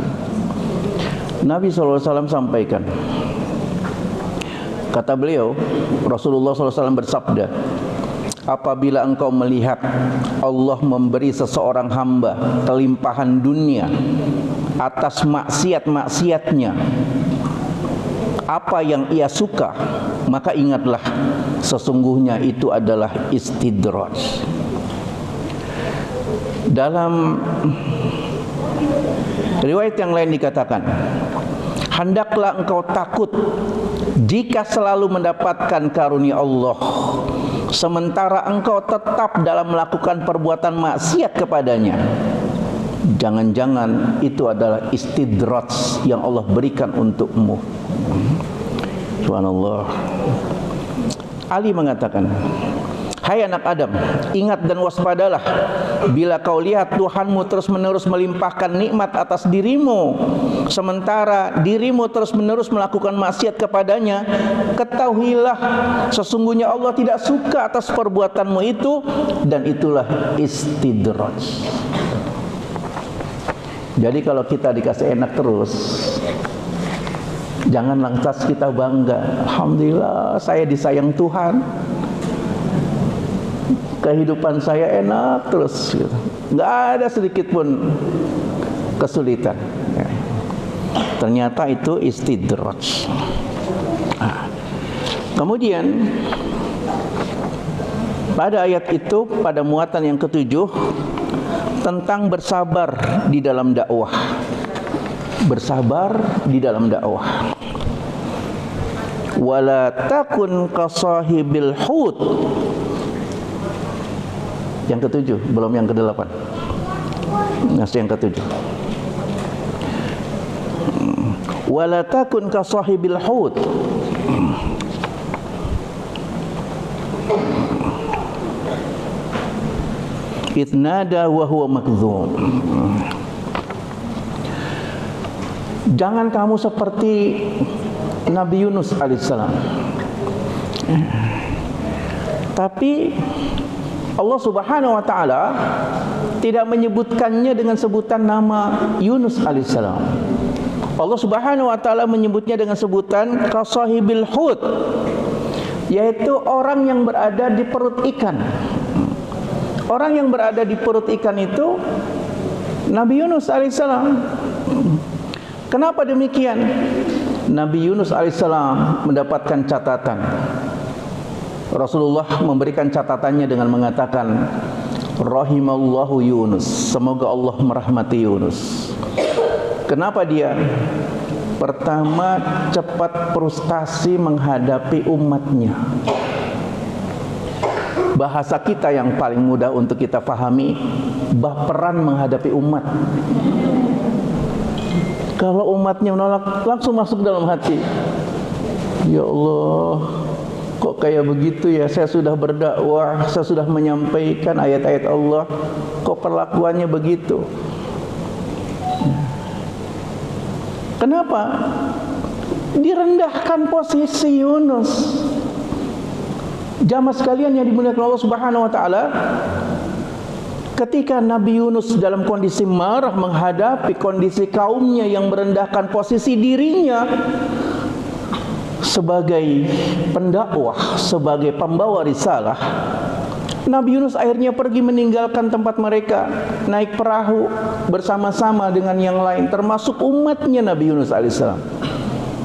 Nabi SAW sampaikan, kata beliau, Rasulullah SAW bersabda, apabila engkau melihat Allah memberi seseorang hamba kelimpahan dunia atas maksiat-maksiatnya, apa yang ia suka, maka ingatlah sesungguhnya itu adalah istidraj. Dalam riwayat yang lain dikatakan, hendaklah engkau takut jika selalu mendapatkan karunia Allah, sementara engkau tetap dalam melakukan perbuatan maksiat kepadanya. Jangan-jangan itu adalah istidraj yang Allah berikan untukmu. Subhanallah. Ali mengatakan, hai anak Adam, ingat dan waspadalah bila kau lihat Tuhanmu terus-menerus melimpahkan nikmat atas dirimu, sementara dirimu terus-menerus melakukan maksiat kepadanya. Ketahuilah sesungguhnya Allah tidak suka atas perbuatanmu itu, dan itulah istidraj. Jadi kalau kita dikasih enak terus, jangan lantas kita bangga, alhamdulillah saya disayang Tuhan, kehidupan saya enak terus, nggak ada sedikit pun kesulitan. Ternyata itu istidraj. Kemudian pada ayat itu, pada muatan yang ketujuh, tentang bersabar di dalam dakwah. Bersabar di dalam dakwah. Wala takun kasahibil hut. Yang ketujuh, belum yang kedelapan. Masih yang ketujuh. Wala takun kasahibil hut. Itnada wa huwa makdzum. Jangan kamu seperti Nabi Yunus alaihissalam. Tapi Allah Subhanahu wa ta'ala tidak menyebutkannya dengan sebutan nama Yunus alaihissalam. Allah Subhanahu wa ta'ala menyebutnya dengan sebutan kasahibil hut, yaitu orang yang berada di perut ikan. Orang yang berada di perut ikan itu Nabi Yunus alaihissalam. Kenapa demikian? Nabi Yunus alaihissalam mendapatkan catatan. Rasulullah memberikan catatannya dengan mengatakan, rahimallahu Yunus, semoga Allah merahmati Yunus. Kenapa dia? Pertama, cepat frustasi menghadapi umatnya. Bahasa kita yang paling mudah untuk kita pahami, baperan menghadapi umat. Kalau umatnya menolak, langsung masuk dalam hati. Ya Allah, kok kayak begitu ya? Saya sudah berdakwah, saya sudah menyampaikan ayat-ayat Allah, kok perlakuannya begitu? Kenapa? Direndahkan posisi Yunus. Jamaah sekalian yang dimuliakan Allah Subhanahu wa taala, ketika Nabi Yunus dalam kondisi marah menghadapi kondisi kaumnya yang merendahkan posisi dirinya sebagai pendakwah, sebagai pembawa risalah, Nabi Yunus akhirnya pergi meninggalkan tempat mereka, naik perahu bersama-sama dengan yang lain, termasuk umatnya Nabi Yunus alaihissalam.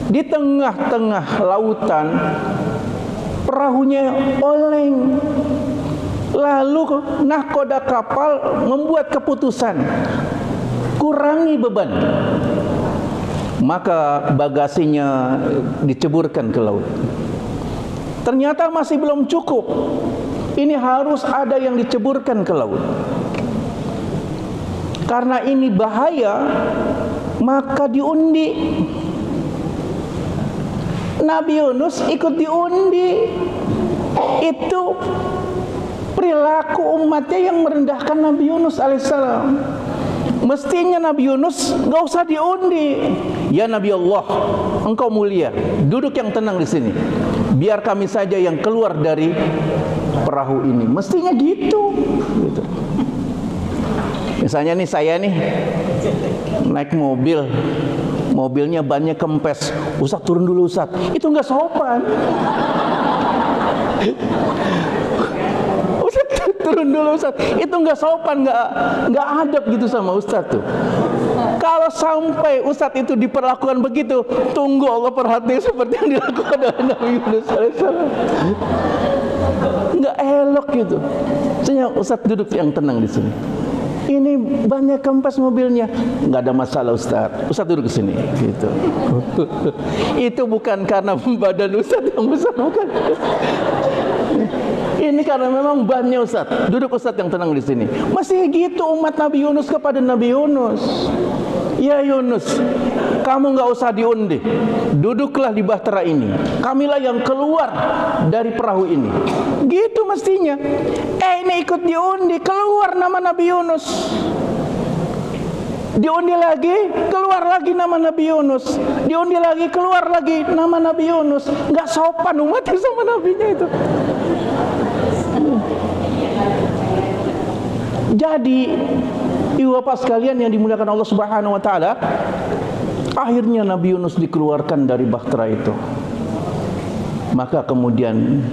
Di tengah-tengah lautan, perahunya oleng. Lalu nahkoda kapal membuat keputusan, kurangi beban. Maka bagasinya diceburkan ke laut. Ternyata masih belum cukup. Ini harus ada yang diceburkan ke laut. Karena ini bahaya, maka diundi. Nabi Yunus ikut diundi. Itu perilaku umatnya yang merendahkan Nabi Yunus alaihissalam. Mestinya Nabi Yunus gak usah diundi. Ya Nabi Allah, engkau mulia, duduk yang tenang di sini. Biar kami saja yang keluar dari perahu ini. Mestinya gitu. Misalnya nih, saya nih naik mobil, mobilnya bannya kempes. Ustaz turun dulu Ustaz. Itu nggak sopan. Ustaz turun dulu Ustaz. Itu nggak sopan, nggak adab gitu sama Ustaz tuh. Kalau sampai Ustaz itu diperlakukan begitu, tunggu Allah perhatian seperti yang dilakukan oleh Nabi Yunus alaihissalam. Nggak elok gitu. Saya Ustaz duduk yang tenang di sini. Ini banyak kempes mobilnya, nggak ada masalah Ustaz. Ustaz duduk di sini, gitu. Itu bukan karena badan Ustaz yang besar, bukan. Ini karena memang bannya Ustaz. Duduk Ustaz yang tenang di sini. Masih gitu umat Nabi Yunus kepada Nabi Yunus. Ya Yunus, kamu nggak usah diundi. Duduklah di bahtera ini. Kamilah yang keluar dari perahu ini. Gitu mestinya. Ini ikut diundi, keluar nama Nabi Yunus. Diundi lagi, keluar lagi nama Nabi Yunus. Diundi lagi, keluar lagi nama Nabi Yunus. Nggak sopan umatnya sama nabinya itu. Jadi, ibu bapak sekalian yang dimuliakan Allah Subhanahu wa taala, akhirnya Nabi Yunus dikeluarkan dari bahtera itu. Maka kemudian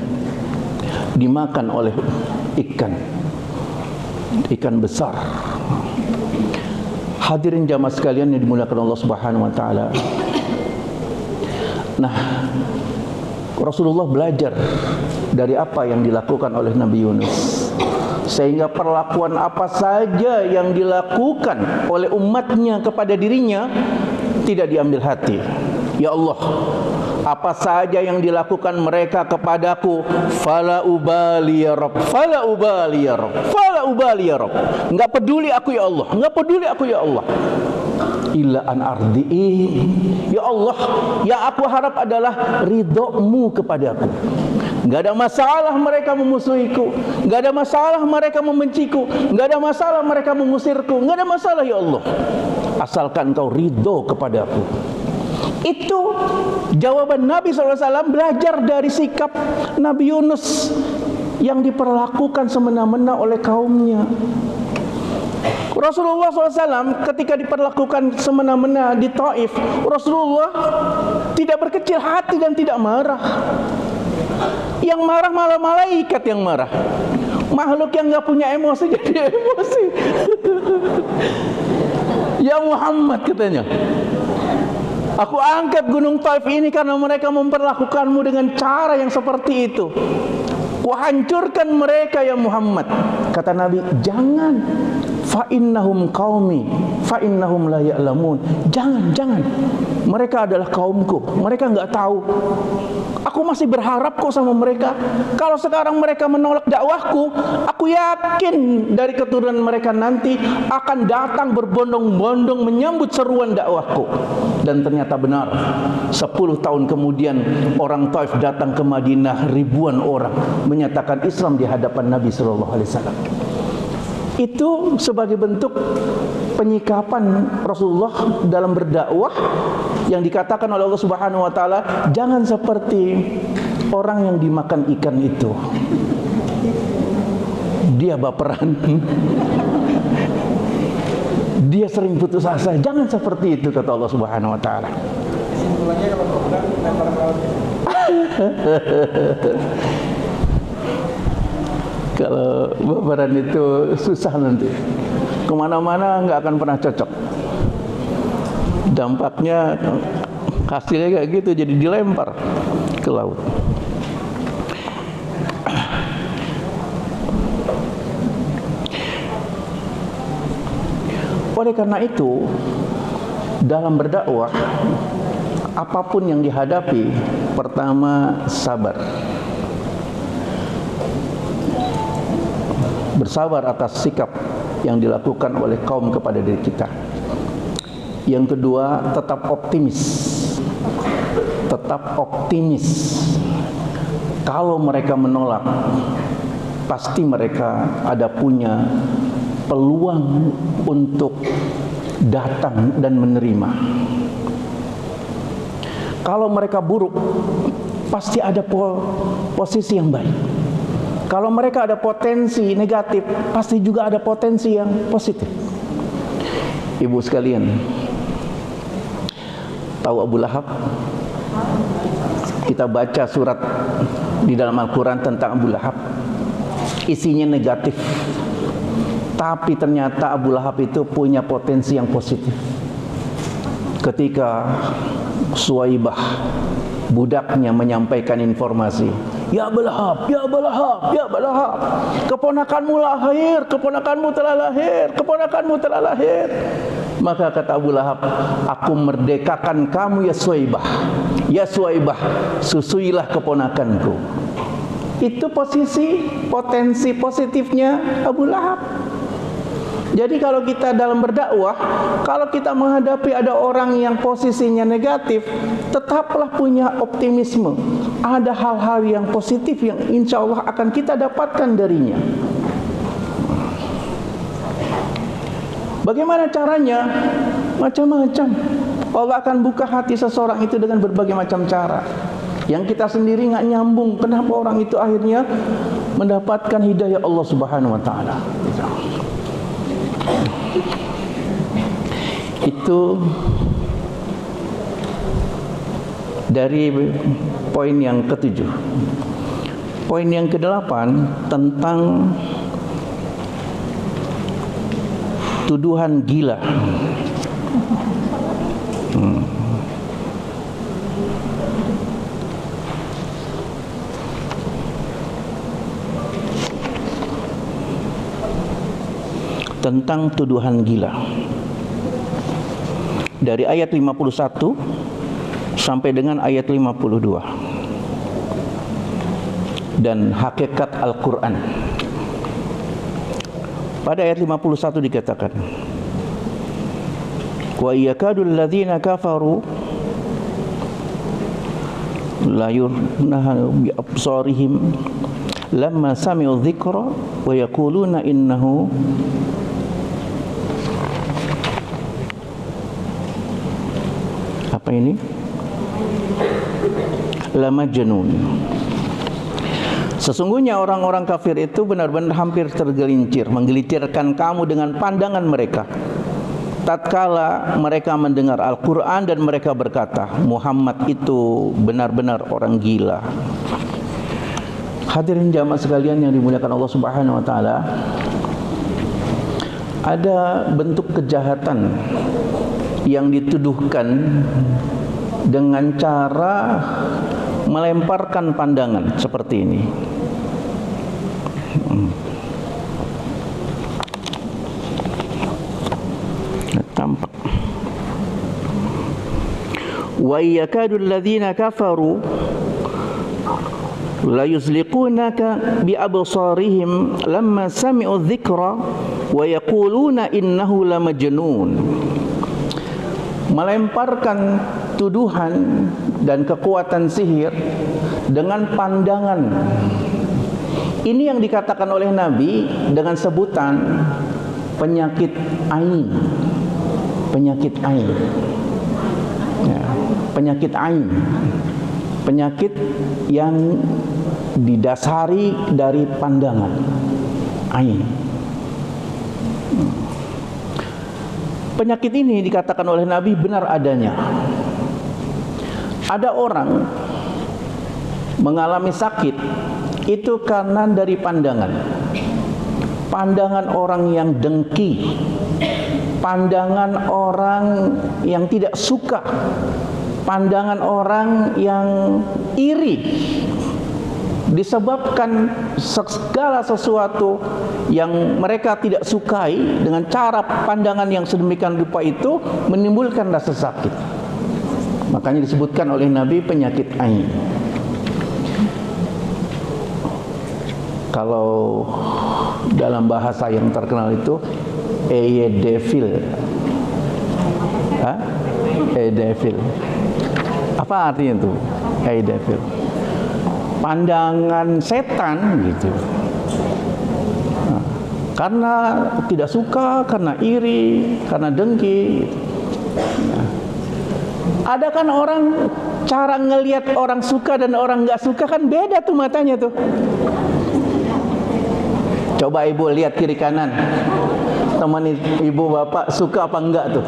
dimakan oleh ikan besar. Hadirin jamaah sekalian yang dimuliakan Allah Subhanahu wa taala. Nah, Rasulullah belajar dari apa yang dilakukan oleh Nabi Yunus, sehingga perlakuan apa saja yang dilakukan oleh umatnya kepada dirinya tidak diambil hati. Ya Allah, apa saja yang dilakukan mereka kepadaku, fala ubali ya Rabb, fala ubali ya Rabb, fala ubali ya Rabb. Enggak peduli aku ya Allah, enggak peduli aku ya Allah. Illa an ardi'i. Ya Allah, yang aku harap adalah ridho-Mu kepadaku. Enggak ada masalah mereka memusuhiku, enggak ada masalah mereka membenciku, enggak ada masalah mereka mengusirku, enggak ada masalah ya Allah, asalkan Engkau ridho kepadaku. Itu jawaban Nabi SAW belajar dari sikap Nabi Yunus yang diperlakukan semena-mena oleh kaumnya. Rasulullah SAW ketika diperlakukan semena-mena di Taif, Rasulullah tidak berkecil hati dan tidak marah. Yang marah malah malaikat yang marah. Makhluk yang nggak punya emosi jadi emosi. Ya Muhammad, katanya, aku angkat gunung Taif ini karena mereka memperlakukanmu dengan cara yang seperti itu. Kuhancurkan mereka ya Muhammad. Kata Nabi, jangan. Fa innahum qaumi fa innahum la ya'lamun. Jangan. Mereka adalah kaumku. Mereka enggak tahu. Aku masih berharap kok sama mereka. Kalau sekarang mereka menolak dakwahku, aku yakin dari keturunan mereka nanti akan datang berbondong-bondong menyambut seruan dakwahku. Dan ternyata benar. 10 tahun kemudian orang Taif datang ke Madinah, ribuan orang menyatakan Islam di hadapan Nabi sallallahu alaihi wasallam. Itu sebagai bentuk penyikapan Rasulullah dalam berdakwah yang dikatakan oleh Allah Subhanahu wa taala, jangan seperti orang yang dimakan ikan itu. Dia baperan. Dia sering putus asa. Jangan seperti itu, kata Allah Subhanahu wa taala. Kesimpulannya kalau baperan lempar ke laut. Kalau baperan itu susah nanti, kemana-mana nggak akan pernah cocok. Dampaknya hasilnya kayak gitu, jadi dilempar ke laut. Oleh karena itu, dalam berdakwah, apapun yang dihadapi, pertama sabar. Bersabar atas sikap yang dilakukan oleh kaum kepada diri kita. Yang kedua, tetap optimis. Tetap optimis. Kalau mereka menolak, pasti mereka ada punya peluang untuk datang dan menerima. Kalau mereka buruk, pasti ada posisi yang baik. Kalau mereka ada potensi negatif, pasti juga ada potensi yang positif. Ibu sekalian, tahu Abu Lahab? Kita baca surat di dalam Al-Quran tentang Abu Lahab, isinya negatif. Tapi ternyata Abu Lahab itu punya potensi yang positif. Ketika Suwaibah, budaknya, menyampaikan informasi, ya Abu Lahab, ya Abu Lahab, ya Abu Lahab, keponakanmu lahir, keponakanmu telah lahir, keponakanmu telah lahir. Maka kata Abu Lahab, aku merdekakan kamu ya Suwaibah. Ya Suwaibah, susuilah keponakanku. Itu potensi positifnya Abu Lahab. Jadi kalau kita dalam berdakwah, kalau kita menghadapi ada orang yang posisinya negatif, tetaplah punya optimisme. Ada hal-hal yang positif yang insya Allah akan kita dapatkan darinya. Bagaimana caranya? Macam-macam. Allah akan buka hati seseorang itu dengan berbagai macam cara. Yang kita sendiri nggak nyambung. Kenapa orang itu akhirnya mendapatkan hidayah Allah Subhanahu Wa Taala? Itu dari poin yang ketujuh. Poin yang kedelapan tentang tuduhan gila. Tentang tuduhan gila. Dari ayat 51 sampai dengan ayat 52. Dan hakikat Al-Quran. Pada ayat 51 dikatakan, wa yakadul ladzina kafaru la yurnahanu bi absarihim lamma sami'u dzikra wa yaquluna innahu apa ini? Lamajnun. Sesungguhnya orang-orang kafir itu benar-benar hampir tergelincir, menggelincirkan kamu dengan pandangan mereka. Tatkala mereka mendengar Al-Quran dan mereka berkata, Muhammad itu benar-benar orang gila. Hadirin jamaah sekalian yang dimuliakan Allah Subhanahu wa taala, ada bentuk kejahatan yang dituduhkan dengan cara melemparkan pandangan seperti ini. Tampak. Wa yakadu alladhina kafaru la yuzliqunaka bi absarihim lamma sami'u dzikra wa yaquluna innahu lamajnun. Melemparkan tuduhan dan kekuatan sihir dengan pandangan. Ini yang dikatakan oleh Nabi dengan sebutan penyakit ain. Penyakit ain. Ya, penyakit ain. Penyakit yang didasari dari pandangan. Ain. Penyakit ini dikatakan oleh Nabi benar adanya. Ada orang mengalami sakit itu karena dari pandangan. Pandangan orang yang dengki, pandangan orang yang tidak suka, pandangan orang yang iri, disebabkan segala sesuatu yang mereka tidak sukai dengan cara pandangan yang sedemikian rupa itu menimbulkan rasa sakit. Makanya disebutkan oleh Nabi penyakit ain. Kalau dalam bahasa yang terkenal itu Eidevil. Eidevil. Apa artinya itu? Eidevil. Pandangan setan gitu. Nah, karena tidak suka, karena iri, karena dengki gitu. Nah, ada kan orang cara ngelihat orang suka dan orang nggak suka kan beda tuh matanya tuh. Coba ibu lihat kiri kanan, teman ibu bapak suka apa enggak tuh?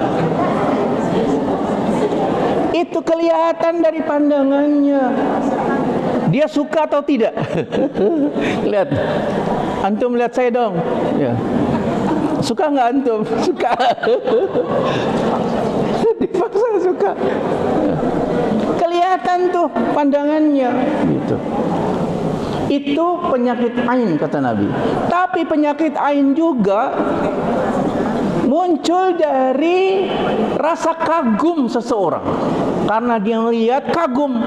Itu kelihatan dari pandangannya. Dia suka atau tidak? Lihat, antum lihat saya dong. Ya. Suka nggak antum? Suka. Dipaksa suka. Kelihatan tuh pandangannya. Gitu. Itu penyakit ain kata Nabi. Tapi penyakit ain juga muncul dari rasa kagum seseorang. Karena dia melihat kagum.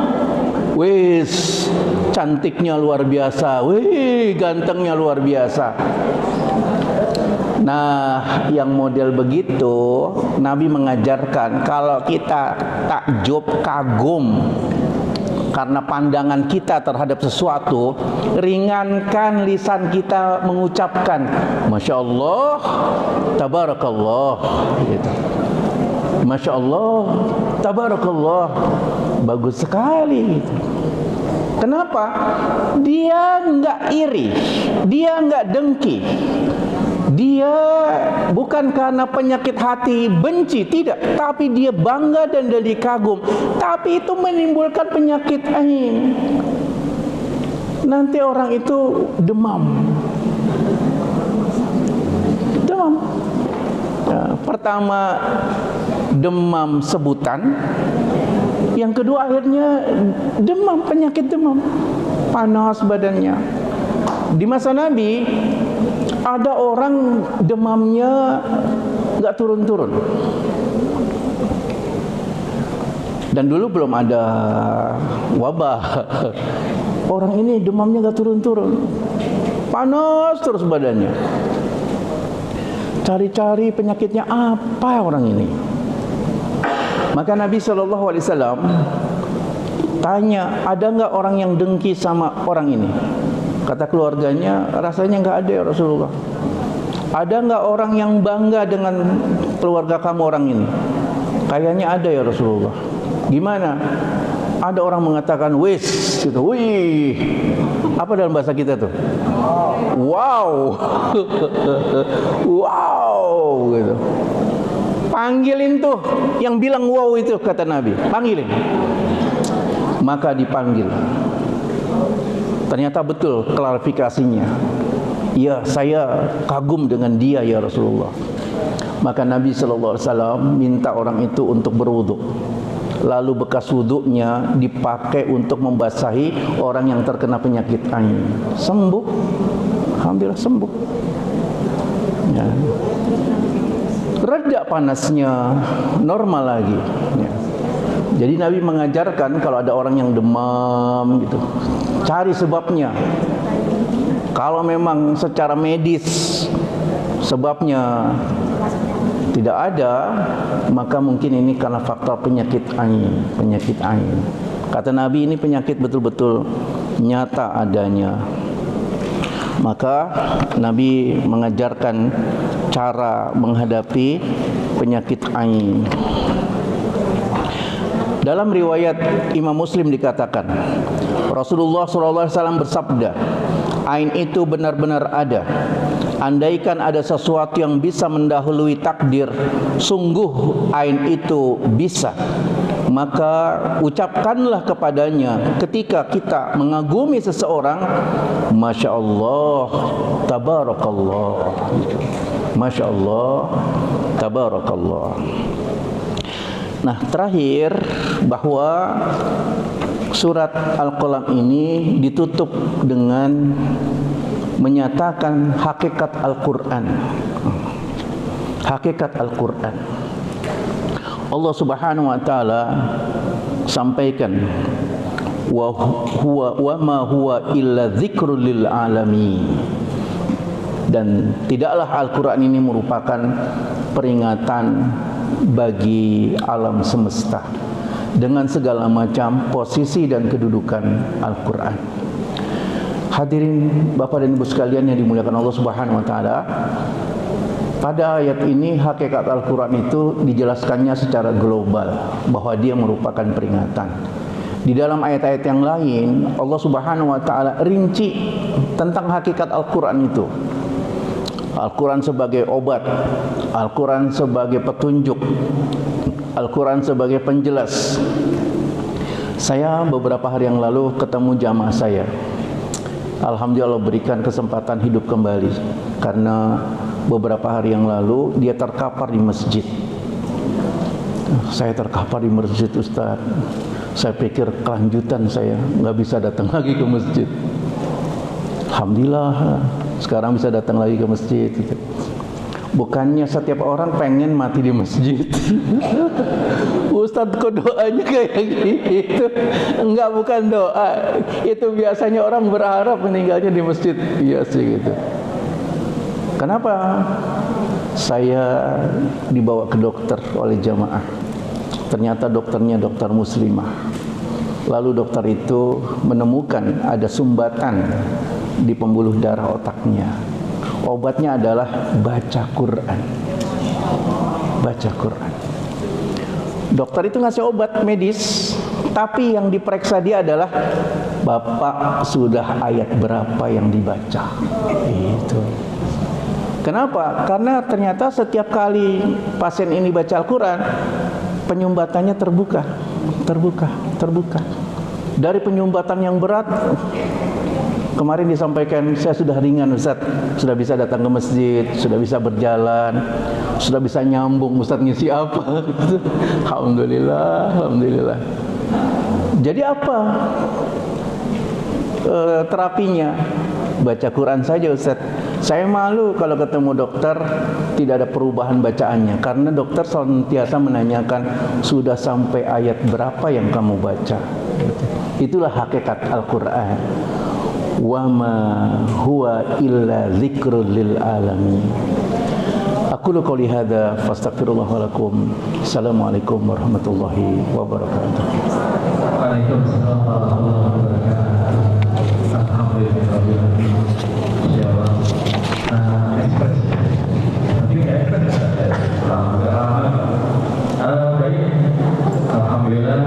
Wis, cantiknya luar biasa. Wih, gantengnya luar biasa. Nah, yang model begitu Nabi mengajarkan kalau kita takjub, kagum karena pandangan kita terhadap sesuatu, ringankan lisan kita mengucapkan Masya Allah, Tabarakallah gitu. Masya Allah, Tabarakallah, bagus sekali gitu. Kenapa? Dia enggak iri, dia enggak dengki. Dia bukan karena penyakit hati benci, tidak, tapi dia bangga dan dari kagum. Tapi itu menimbulkan penyakit ain. Nanti orang itu demam. Demam. Ya, pertama demam sebutan, yang kedua akhirnya demam, penyakit demam, panas badannya. Di masa Nabi ada orang demamnya nggak turun-turun. Dan dulu belum ada wabah. Orang ini demamnya nggak turun-turun, panas terus badannya. Cari-cari penyakitnya apa orang ini. Maka Nabi SAW tanya, ada nggak orang yang dengki sama orang ini? Kata keluarganya, rasanya nggak ada ya Rasulullah. Ada nggak orang yang bangga dengan keluarga kamu orang ini? Kayaknya ada ya Rasulullah. Gimana? Ada orang mengatakan wis, gitu. Wih, apa dalam bahasa kita tuh? Wow, wow, gitu. Panggilin tuh yang bilang wow itu, kata Nabi. Panggilin. Maka dipanggil. Ternyata betul klarifikasinya. Ya, saya kagum dengan dia ya Rasulullah. Maka Nabi SAW minta orang itu untuk berwudu. Lalu bekas wudunya dipakai untuk membasahi orang yang terkena penyakit ain. Sembuh. Alhamdulillah sembuh. Ya. Reda panasnya, normal lagi. Ya. Jadi Nabi mengajarkan kalau ada orang yang demam gitu, cari sebabnya. Kalau memang secara medis sebabnya tidak ada, maka mungkin ini karena faktor penyakit ain, penyakit ain. Kata Nabi, ini penyakit betul-betul nyata adanya. Maka Nabi mengajarkan cara menghadapi penyakit ain. Dalam riwayat Imam Muslim dikatakan, Rasulullah SAW bersabda, ain itu benar-benar ada. Andaikan ada sesuatu yang bisa mendahului takdir, sungguh ain itu bisa. Maka ucapkanlah kepadanya ketika kita mengagumi seseorang, Masya Allah, Tabarakallah. Masya Allah, Tabarakallah. Nah, terakhir bahwa surat Al-Qalam ini ditutup dengan menyatakan hakikat Al-Quran. Hakikat Al-Quran. Allah Subhanahu wa taala sampaikan, wa ma huwa illa dzikrul lil alamin. Dan tidaklah Al-Quran ini merupakan peringatan bagi alam semesta dengan segala macam posisi dan kedudukan Al-Quran. Hadirin Bapak dan Ibu sekalian yang dimuliakan Allah Subhanahu wa taala, pada ayat ini hakikat Al-Quran itu dijelaskannya secara global bahwa dia merupakan peringatan. Di dalam ayat-ayat yang lain Allah Subhanahu wa taala rinci tentang hakikat Al-Quran itu. Al-Quran sebagai obat, Al-Quran sebagai petunjuk, Al-Quran sebagai penjelas. Saya beberapa hari yang lalu ketemu jamaah saya. Alhamdulillah Allah berikan kesempatan hidup kembali, karena beberapa hari yang lalu dia terkapar di masjid. Saya terkapar di masjid, Ustaz. Saya pikir kelanjutan saya nggak bisa datang lagi ke masjid. Alhamdulillah sekarang bisa datang lagi ke masjid. Bukannya setiap orang pengen mati di masjid. Ustadz kok doanya kayak gitu? Enggak, bukan doa. Itu biasanya orang berharap meninggalnya di masjid. Iya sih gitu. Kenapa? Saya dibawa ke dokter oleh jamaah. Ternyata dokternya dokter muslimah. Lalu dokter itu menemukan ada sumbatan di pembuluh darah otaknya. Obatnya adalah baca Quran. Baca Quran. Dokter itu ngasih obat medis, tapi yang diperiksa dia adalah, Bapak sudah ayat berapa yang dibaca. Itu. Kenapa? Karena ternyata setiap kali pasien ini baca Al-Quran, penyumbatannya terbuka. Dari penyumbatan yang berat, kemarin disampaikan, saya sudah ringan Ustaz, sudah bisa datang ke masjid, sudah bisa berjalan, sudah bisa nyambung, Ustaz ngisi apa? Alhamdulillah, Alhamdulillah. Jadi apa terapinya? Baca Quran saja Ustaz. Saya malu kalau ketemu dokter tidak ada perubahan bacaannya, karena dokter senantiasa menanyakan, sudah sampai ayat berapa yang kamu baca? Itulah hakikat Al-Quran. Wa ma huwa illa dzikrul lil alamin. Aqulu qouli hadza fastaghfirullah wa lakum. Assalamualaikum warahmatullahi wabarakatuh. Waalaikumsalam warahmatullahi wabarakatuh. Alhamdulillah. Ekspresi. Tapi ekspresi. Baik. Alhamdulillah.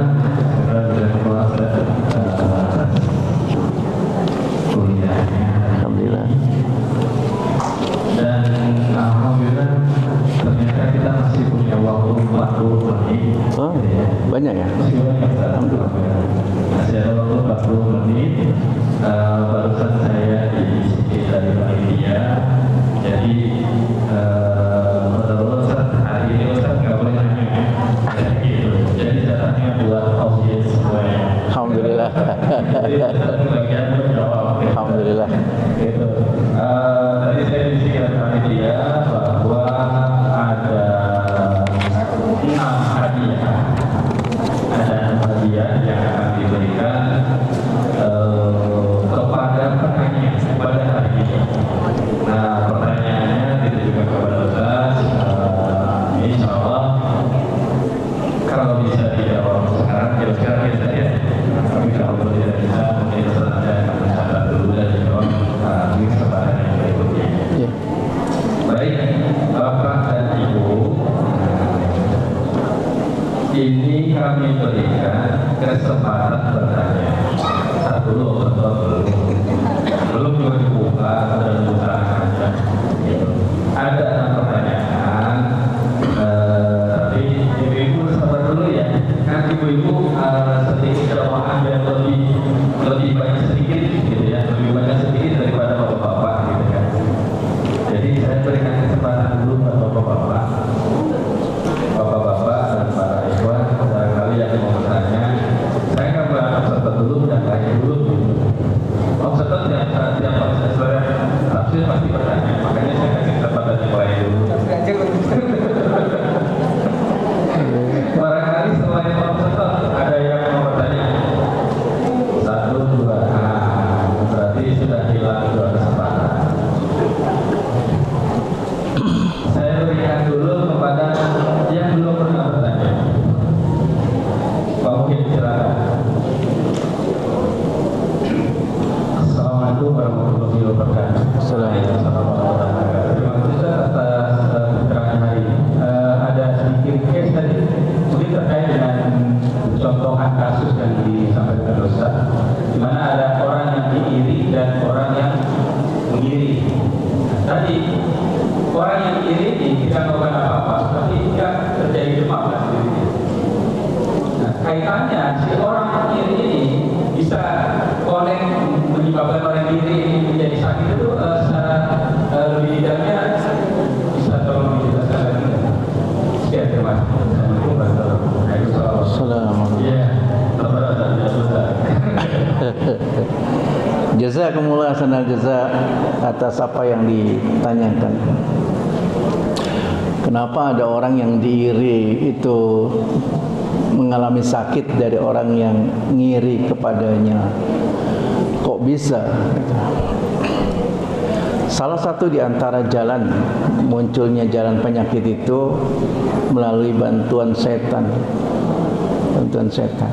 Alhamdulillah. Dan alhamdulillah ternyata kita masih punya waktu 40 menit. Oh, banyak ya? Masih banyak. Alhamdulillah. Masih masih ada waktu 40 menit. Barusan saya disisipin dari panitia. Jadi menurut Ustaz, hari ini Ustaz nggak boleh nanya. Gitu. Jadi jatahnya buat audiens semuanya. Alhamdulillah. Jadi satu bagian menjawab. Alhamdulillah. Gitu. Tadi saya disisipin dari panitia bahwa ada 6 hadiah. Ada 6 hadiah yang akan diberikan kepada penanya pada hari ini. Nah, pertanyaannya ditujukan kepada Ustaz. Insya Allah kalau bisa dijawab sekarang, sekarang ya Ustaz ya. Tapi kalau tidak bisa, mungkin Ustaz nanti akan mencatat dulu dan dijawab di kesempatan yang berikutnya. Ya. Baik, Bapak dan Ibu, ini kami berikan kesempatan bertanya. Satu dulu, belum juga dibuka dan buka aja. Gitu. Ada 6 pertanyaan, tapi ibu-ibu sabar dulu ya. Kan ibu-ibu sedikit kelemahan dan lebih banyak sedikit, gitu ya, lebih banyak sedikit daripada bapak-bapak, gitu kan. Jadi saya berikan kesempatan dulu buat bapak-bapak dan para ikhwan, barangkali yang mau bertanya. Saya akan berangkat dulu dan tanya dulu. Peserta tiap sesuai tafsir pasti bertanya, makanya saya kasih kesempatan dimulai dulu. Barangkali selain peserta ada yang mau bertanya. 1, 2, berarti sudah hilang 2 kesempatan. Saya berikan dulu kepada yang belum pernah bertanya. Pak Muhid, silakan. Assalamualaikum warahmatullahi wabarakatuh. Assalamualaikum. Terima kasih atas keterangan hari ini. Ada sedikit case tadi, mungkin terkait dengan contohan kasus yang disampaikan Ustaz, di mana ada orang yang diiri dan orang yang mengiri. Tadi orang yang iri ini tidak melakukan apa-apa, tapi tidak terjadi demam dan sebagainya. Nah, kaitannya si orang yang iri ini bisa connect menyebabkan orang iri ini menjadi sakit itu secara lebih detailnya bisa tolong dijelaskan lagi. Sekian, terima kasih. Assalamualaikum warahmatullahi wabarakatuh. Assalamualaikum. Iya, Jazakumullah sanal jaza atas apa yang ditanyakan. Kenapa ada orang yang diiri itu mengalami sakit dari orang yang ngiri kepadanya? Kok bisa? Salah satu di antara jalan munculnya jalan penyakit itu melalui bantuan setan. Bantuan setan.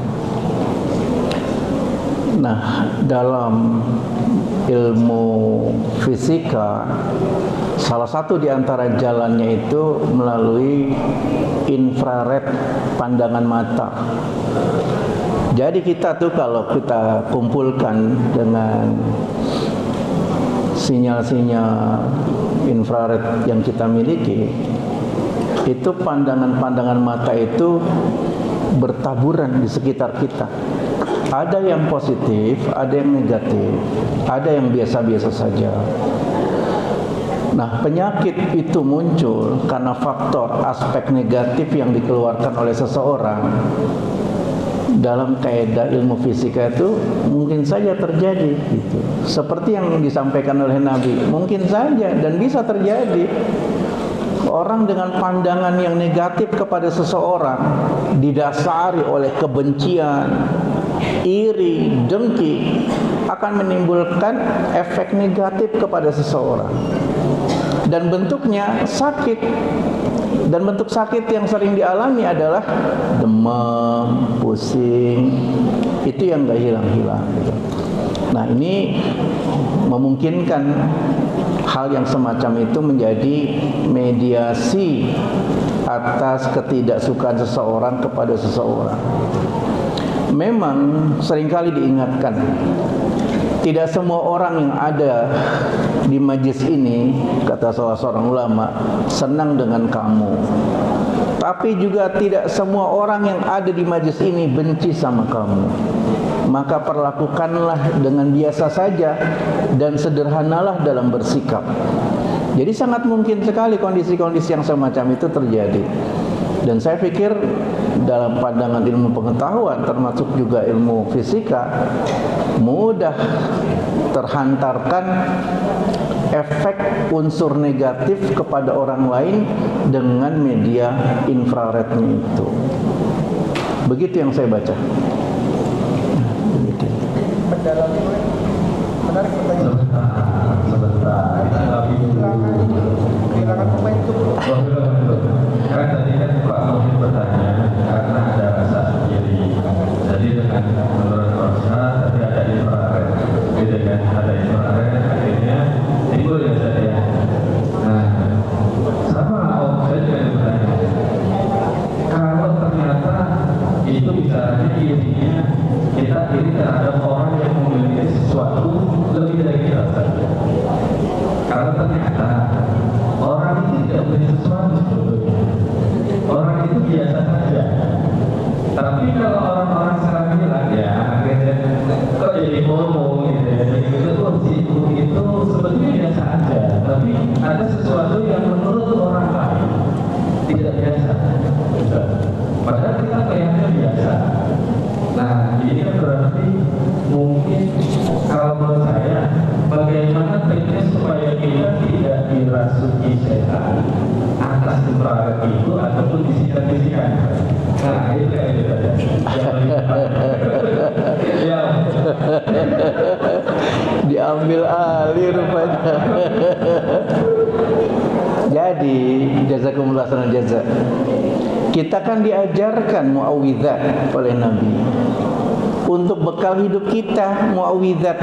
Nah, dalam ilmu fisika, salah satu di antara jalannya itu melalui infrared, pandangan mata. Jadi kita tuh kalau kita kumpulkan dengan sinyal-sinyal infrared yang kita miliki, itu pandangan-pandangan mata itu bertaburan di sekitar kita. Ada yang positif, ada yang negatif, ada yang biasa-biasa saja. Nah, penyakit itu muncul karena faktor aspek negatif yang dikeluarkan oleh seseorang. Dalam kaidah ilmu fisika itu mungkin saja terjadi gitu. Seperti yang disampaikan oleh Nabi, mungkin saja dan bisa terjadi. Orang dengan pandangan yang negatif kepada seseorang didasari oleh kebencian, iri, dengki akan menimbulkan efek negatif kepada seseorang. Dan bentuknya sakit. Dan bentuk sakit yang sering dialami adalah demam, pusing. Itu yang gak hilang-hilang gitu. Nah, ini memungkinkan hal yang semacam itu menjadi mediasi atas ketidaksukaan seseorang kepada seseorang. Memang seringkali diingatkan, tidak semua orang yang ada di majlis ini, kata salah seorang ulama, senang dengan kamu. Tapi juga tidak semua orang yang ada di majlis ini benci sama kamu. maka perlakukanlah dengan biasa saja dan sederhanalah dalam bersikap. Jadi sangat mungkin sekali kondisi-kondisi yang semacam itu terjadi. Dan saya pikir dalam pandangan ilmu pengetahuan, termasuk juga ilmu fisika, mudah terhantarkan efek unsur negatif kepada orang lain dengan media infrarednya itu. Begitu yang saya baca. Begitu. Menarik pertanyaan. Sebentar. Silakan momentum. Karena tadi kan Pak Muhid bertanya karena ada rasa sendiri. Jadi dengan menurut Rosa tadi ada infrared, dengan ada infrared akhirnya timbul ya saya. Nah, sama Om saya juga bertanya. Kalau ternyata itu bicaranya irinya kita iri terhadap orang yang memiliki sesuatu lebih dari kita. Kalau ternyata orang itu tidak memiliki sesuatu sebetulnya, orang itu biasa saja. Tapi kalau orang-orang sekarang bilang ya akhirnya kok jadi ngomong gitu ya, gitu tuh itu sebetulnya biasa aja. Tapi ada sesuatu yang menurut orang lain tidak biasa. Padahal kita kayaknya biasa. Nah, ini kan berarti mungkin kalau menurut saya bagaimana teknis supaya kita tidak dirasuki setan atas infrared itu ataupun bisikan-bisikan. Nah, itu kayak gitu aja. Ya. Diambil alih rupanya. Jadi, jazakumullah khairan jazak. Kita kan diajarkan muawwidzat oleh Nabi. Untuk bekal hidup kita, muawwidzat,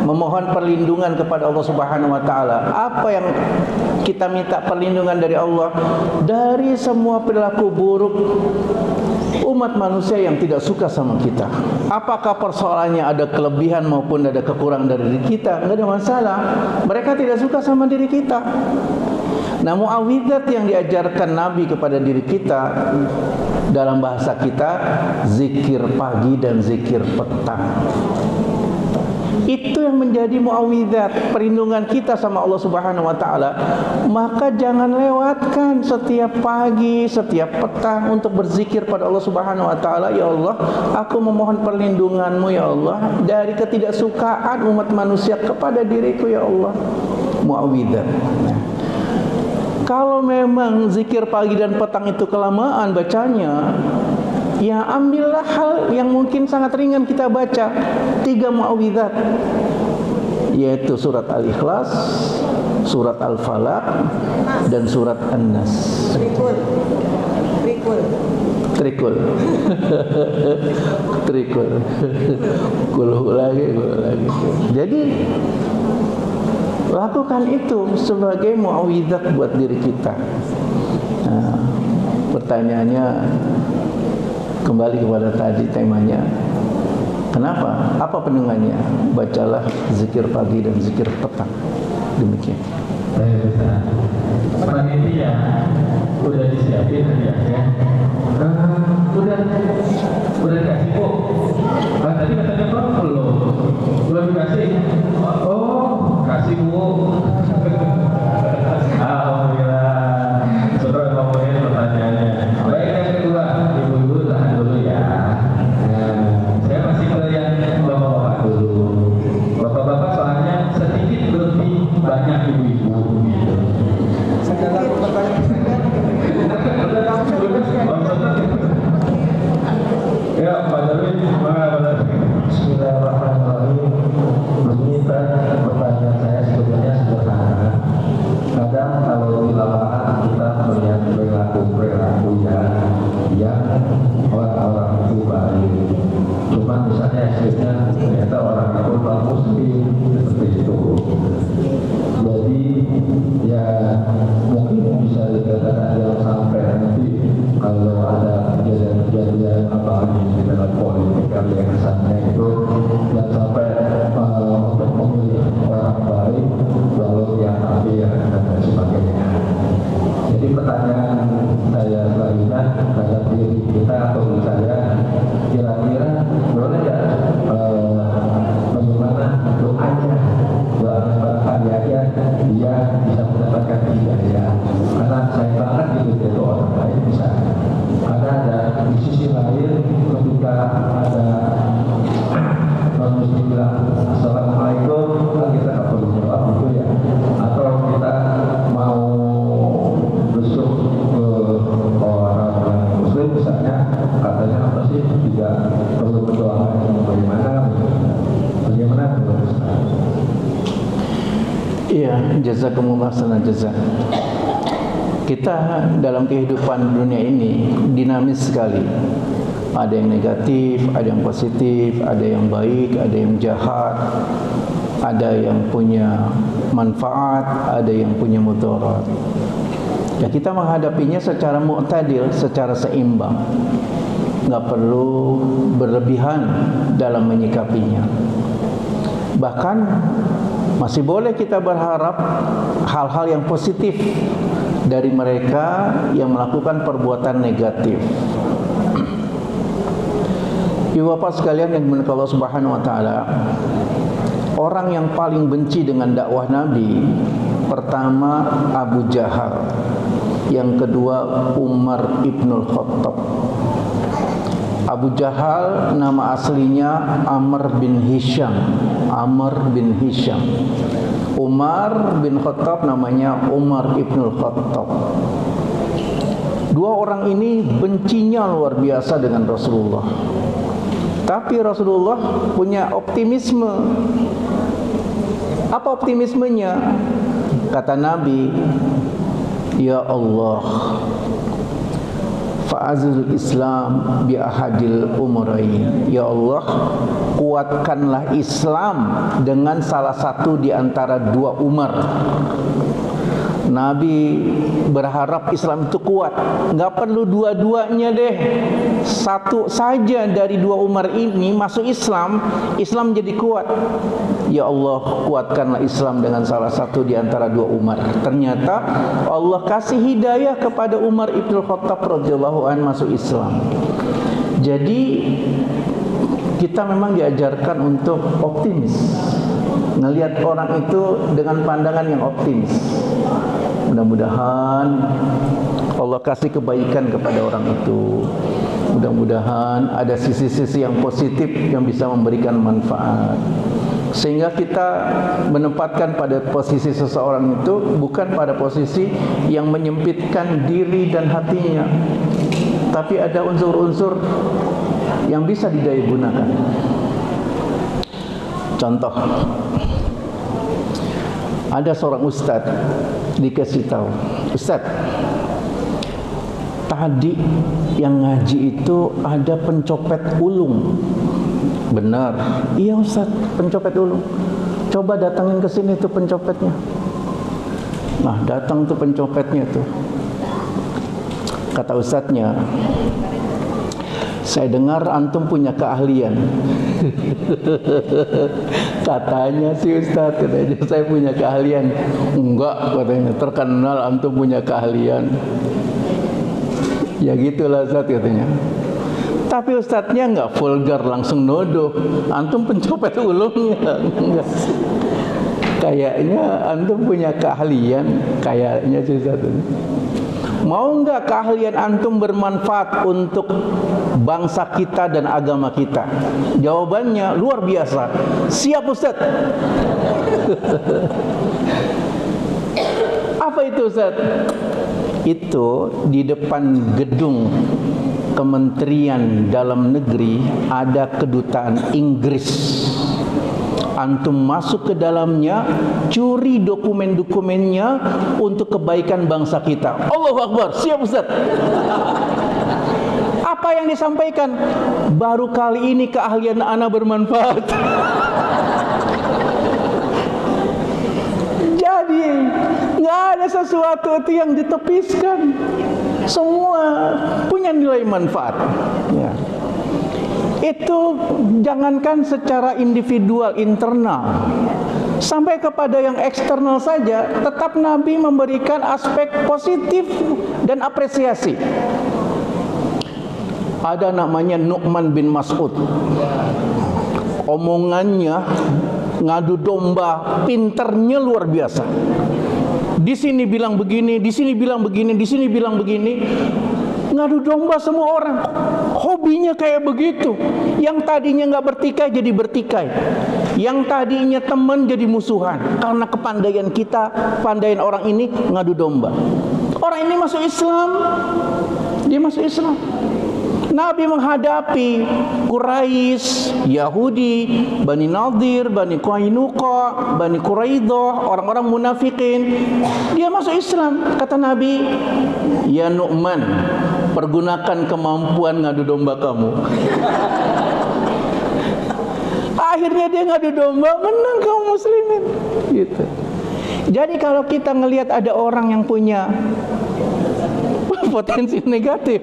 memohon perlindungan kepada Allah Subhanahu wa taala. Apa yang kita minta perlindungan dari Allah? Dari semua perilaku buruk umat manusia yang tidak suka sama kita. Apakah persoalannya ada kelebihan maupun ada kekurangan dari diri kita? Enggak ada masalah. Mereka tidak suka sama diri kita. Nah, muawwidzat yang diajarkan Nabi kepada diri kita dalam bahasa kita zikir pagi dan zikir petang. Itu yang menjadi muawwidzat, perlindungan kita sama Allah Subhanahu wa taala. Maka jangan lewatkan setiap pagi, setiap petang untuk berzikir pada Allah Subhanahu wa taala. Ya Allah, aku memohon perlindungan-Mu ya Allah dari ketidaksukaan umat manusia kepada diriku ya Allah. Muawwidzat. Kalau memang zikir pagi dan petang itu kelamaan bacanya, ya ambillah hal yang mungkin sangat ringan kita baca. 3 muawwidzat, yaitu surat Al-Ikhlas, surat Al-Falaq, dan surat An-Nas. Trikul. Kuluh lagi. Jadi lakukan itu sebagai muawwidzat buat diri kita. Nah, pertanyaannya kembali kepada tadi temanya. Kenapa? Apa pendengannya? Bacalah zikir pagi dan zikir petang. Demikian. Saya bisa. Panitia udah disiapin hadiahnya. Udah dikasih Bu. Tadi katanya Pak belum dikasih. Oh, kasih Bu. Alhamdulillah. Sudah ngomongin pertanyaannya. Baik, yang kedua, ibu-ibu tahan dulu ya. Saya masih melihat bapak-bapak dulu. Bapak-bapak soalnya sedikit lebih banyak ibu-ibu gitu. Segala pertanyaan ya, Pak Darwin, mana Bismillahirrahmanirrahim. Begini, pertanyaan saya sebetulnya sederhana. Kadang kalau di lapangan kita melihat perilaku yang orang-orang itu baik. Cuma misalnya hasilnya ternyata orang itu non muslim seperti itu. Jadi ya mungkin bisa dikatakan yang sampai nanti kalau ada kejadian apa di dalam politik yang kesannya itu yang sampai untuk memilih orang baik lalu yang kafir dan sebagainya. Jadi pertanyaan saya selanjutnya terhadap diri kita atau saya, kira-kira boleh nggak ketika ada non muslim bilang assalamualaikum, kita nggak perlu jawab gitu ya, atau kita mau besok ke orang yang muslim misalnya, katanya apa sih, tidak perlu berdoa, bagaimana menurut Ustaz? Iya, jazakumullah khairan jazak. Kita dalam kehidupan dunia ini dinamis sekali. Ada yang negatif, ada yang positif, ada yang baik, ada yang jahat, ada yang punya manfaat, ada yang punya mudarat. Ya, kita menghadapinya secara mu'tadil, secara seimbang. Nggak perlu berlebihan dalam menyikapinya. Bahkan masih boleh kita berharap hal-hal yang positif dari mereka yang melakukan perbuatan negatif. Ibu bapak sekalian yang dimuliakan Allah Subhanahu wa taala, orang yang paling benci dengan dakwah Nabi, pertama Abu Jahal, yang kedua Umar ibnul Khattab. Abu Jahal nama aslinya Amr bin Hisham. Amr bin Hisham. Umar bin Khattab namanya Umar ibnul Khattab. Dua orang ini bencinya luar biasa dengan Rasulullah. Tapi Rasulullah punya optimisme. Apa optimismenya? Kata Nabi, ya Allah, fa'azil Islam bi ahadil umrain. Ya Allah, kuatkanlah Islam dengan salah satu di antara dua Umar. Nabi berharap Islam itu kuat. Nggak perlu dua-duanya deh, satu saja dari dua Umar ini masuk Islam, Islam jadi kuat. Ya Allah, kuatkanlah Islam dengan salah satu di antara dua Umar. Ternyata Allah kasih hidayah kepada Umar ibn Khattab radhiyallahu anhu masuk Islam. Jadi kita memang diajarkan untuk optimis, ngelihat orang itu dengan pandangan yang optimis. Mudah-mudahan Allah kasih kebaikan kepada orang itu. Mudah-mudahan ada sisi-sisi yang positif yang bisa memberikan manfaat, sehingga kita menempatkan pada posisi seseorang itu bukan pada posisi yang menyempitkan diri dan hatinya, tapi ada unsur-unsur yang bisa didaya gunakan. Contoh, ada seorang ustaz dikasih tahu, Ustaz, tadi yang ngaji itu ada pencopet ulung. Benar? Iya Ustaz, pencopet ulung. Coba datangin ke sini tuh pencopetnya. Nah, datang tuh pencopetnya tuh. Kata ustaznya, saya dengar antum punya keahlian. Katanya sih Ustaz, katanya saya punya keahlian. Enggak, katanya, terkenal antum punya keahlian. Ya gitulah Ustaz, katanya. Tapi ustadznya enggak vulgar langsung nodoh, antum pencopet ulungnya. Enggak. Kayaknya antum punya keahlian, kayaknya sih Ustaz. Mau enggak keahlian antum bermanfaat untuk bangsa kita dan agama kita? Jawabannya luar biasa. Siap Ustaz. Apa itu Ustaz? Itu di depan gedung Kementerian Dalam Negeri ada kedutaan Inggris. Antum masuk ke dalamnya, curi dokumen-dokumennya untuk kebaikan bangsa kita. Allahu Akbar, siap Ustaz. Apa yang disampaikan? Baru kali ini keahlian ana bermanfaat. Jadi nggak ada sesuatu itu yang ditepiskan. Semua punya nilai manfaat. Ya. Itu jangankan secara individual internal, sampai kepada yang eksternal saja, tetap Nabi memberikan aspek positif dan apresiasi. Ada namanya Nu'man bin Mas'ud. Omongannya ngadu domba, pinternya luar biasa. Di sini bilang begini, di sini bilang begini, di sini bilang begini. Ngadu domba semua orang. Hobi hobinya kayak begitu. Yang tadinya nggak bertikai jadi bertikai. Yang tadinya teman jadi musuhan karena kepandaian kita, pandaian orang ini ngadu domba. Orang ini masuk Islam, dia masuk Islam. Nabi menghadapi Quraisy, Yahudi, Bani Nadir, Bani Qainuqa, Bani Quraidah, orang-orang munafikin. Dia masuk Islam. Kata Nabi, "Ya Nu'man, pergunakan kemampuan ngadu domba kamu." Akhirnya dia ngadu domba, menang kaum muslimin. Gitu. Jadi kalau kita ngelihat ada orang yang punya potensi negatif,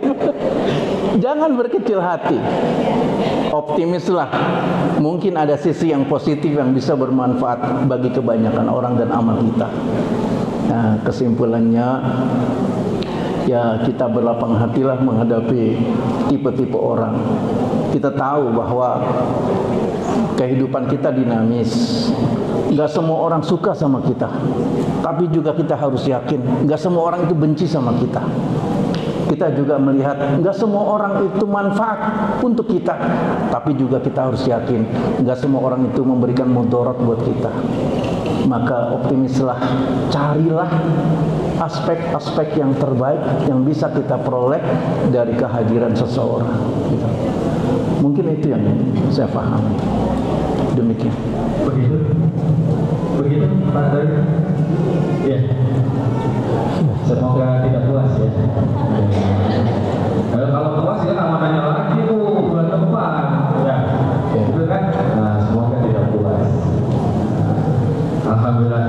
jangan berkecil hati. Optimislah. Mungkin ada sisi yang positif yang bisa bermanfaat bagi kebanyakan orang dan amal kita. Nah, kesimpulannya, ya kita berlapang hatilah menghadapi tipe-tipe orang. Kita tahu bahwa kehidupan kita dinamis. Gak semua orang suka sama kita, tapi juga kita harus yakin gak semua orang itu benci sama kita. Kita juga melihat gak semua orang itu manfaat untuk kita, tapi juga kita harus yakin gak semua orang itu memberikan mudarat buat kita. Maka optimislah, carilah aspek-aspek yang terbaik yang bisa kita peroleh dari kehadiran seseorang. Mungkin itu yang saya pahami. Demikian. Begitu Pak Doi. Ya. Semoga tidak puas ya. Kalau puas ya namanya lagi Bu bulan depan. Ya. Itu kan. Nah, semoga tidak puas. Alhamdulillah.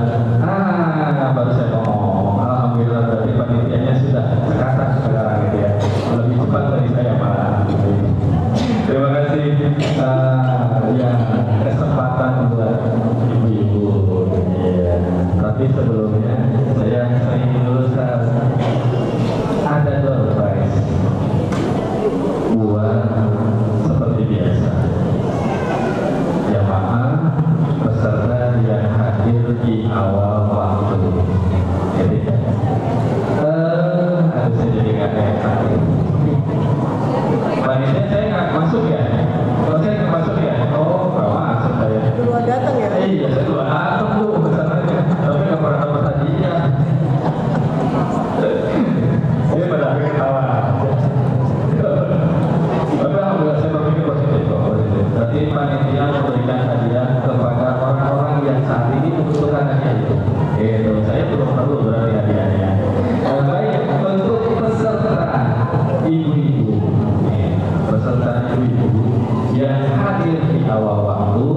Baru saya ngomong. Alhamdulillah berarti panitianya sudah sekarang gitu ya. Lebih cepat dari saya malah. Terima kasih. Ya, kesempatan buat ibu-ibu. Ya. Tapi sebelumnya saya ingin meluruskan ada door prize buat seperti biasa. Jamaah peserta yang hadir di awal waktu. Jadi, harusnya jadi nggak enak. Panitia saya nggak masuk ya? Kalau saya nggak masuk ya? Oh, nggak masuk saya. Duluan datang ya? Iya, saya duluan datang Bu, pesanannya. Tapi nggak pernah dapat hadiah. Dia pada akhirnya ketawa. Tapi alhamdulillah saya berpikir positif kok. Berarti panitia memberikan hadiah kepada orang-orang yang saat ini membutuhkan hadiah itu. Itu saya belum perlu berarti hadiahnya. Baik, untuk peserta ibu-ibu, peserta ibu-ibu yang hadir di awal waktu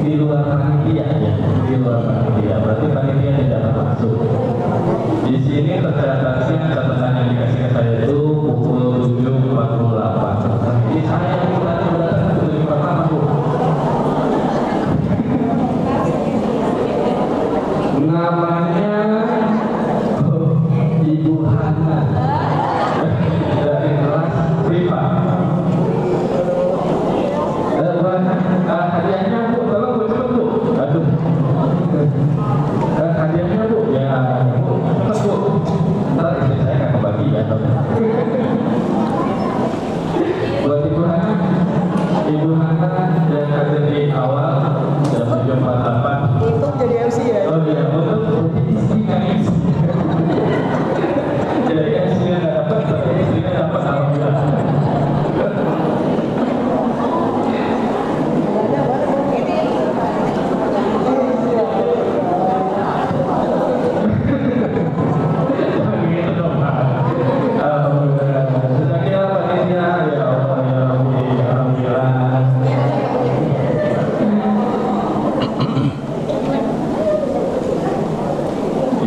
di luar panitia ya, di luar panitia. Berarti panitia tidak termasuk. Di sini tercatatnya catatan yang dikasih ke saya itu pukul 7.48. Jadi saya datang pukul 7.48 Bu. Namanya Ibu Hana dari kelas Riva. Hadiahnya Bu, tolong Bu, cepet Bu. Aduh. Hadiahnya Bu, ya Bu, cepet Bu. Ntar istri saya nggak kebagi ya. Buat Ibu Hana yang hadir di awal jam 7.48. Untuk jadi MC ya? Oh iya, untuk jadi MC. Jadi MC-nya nggak dapat, tapi istrinya dapat alhamdulillah.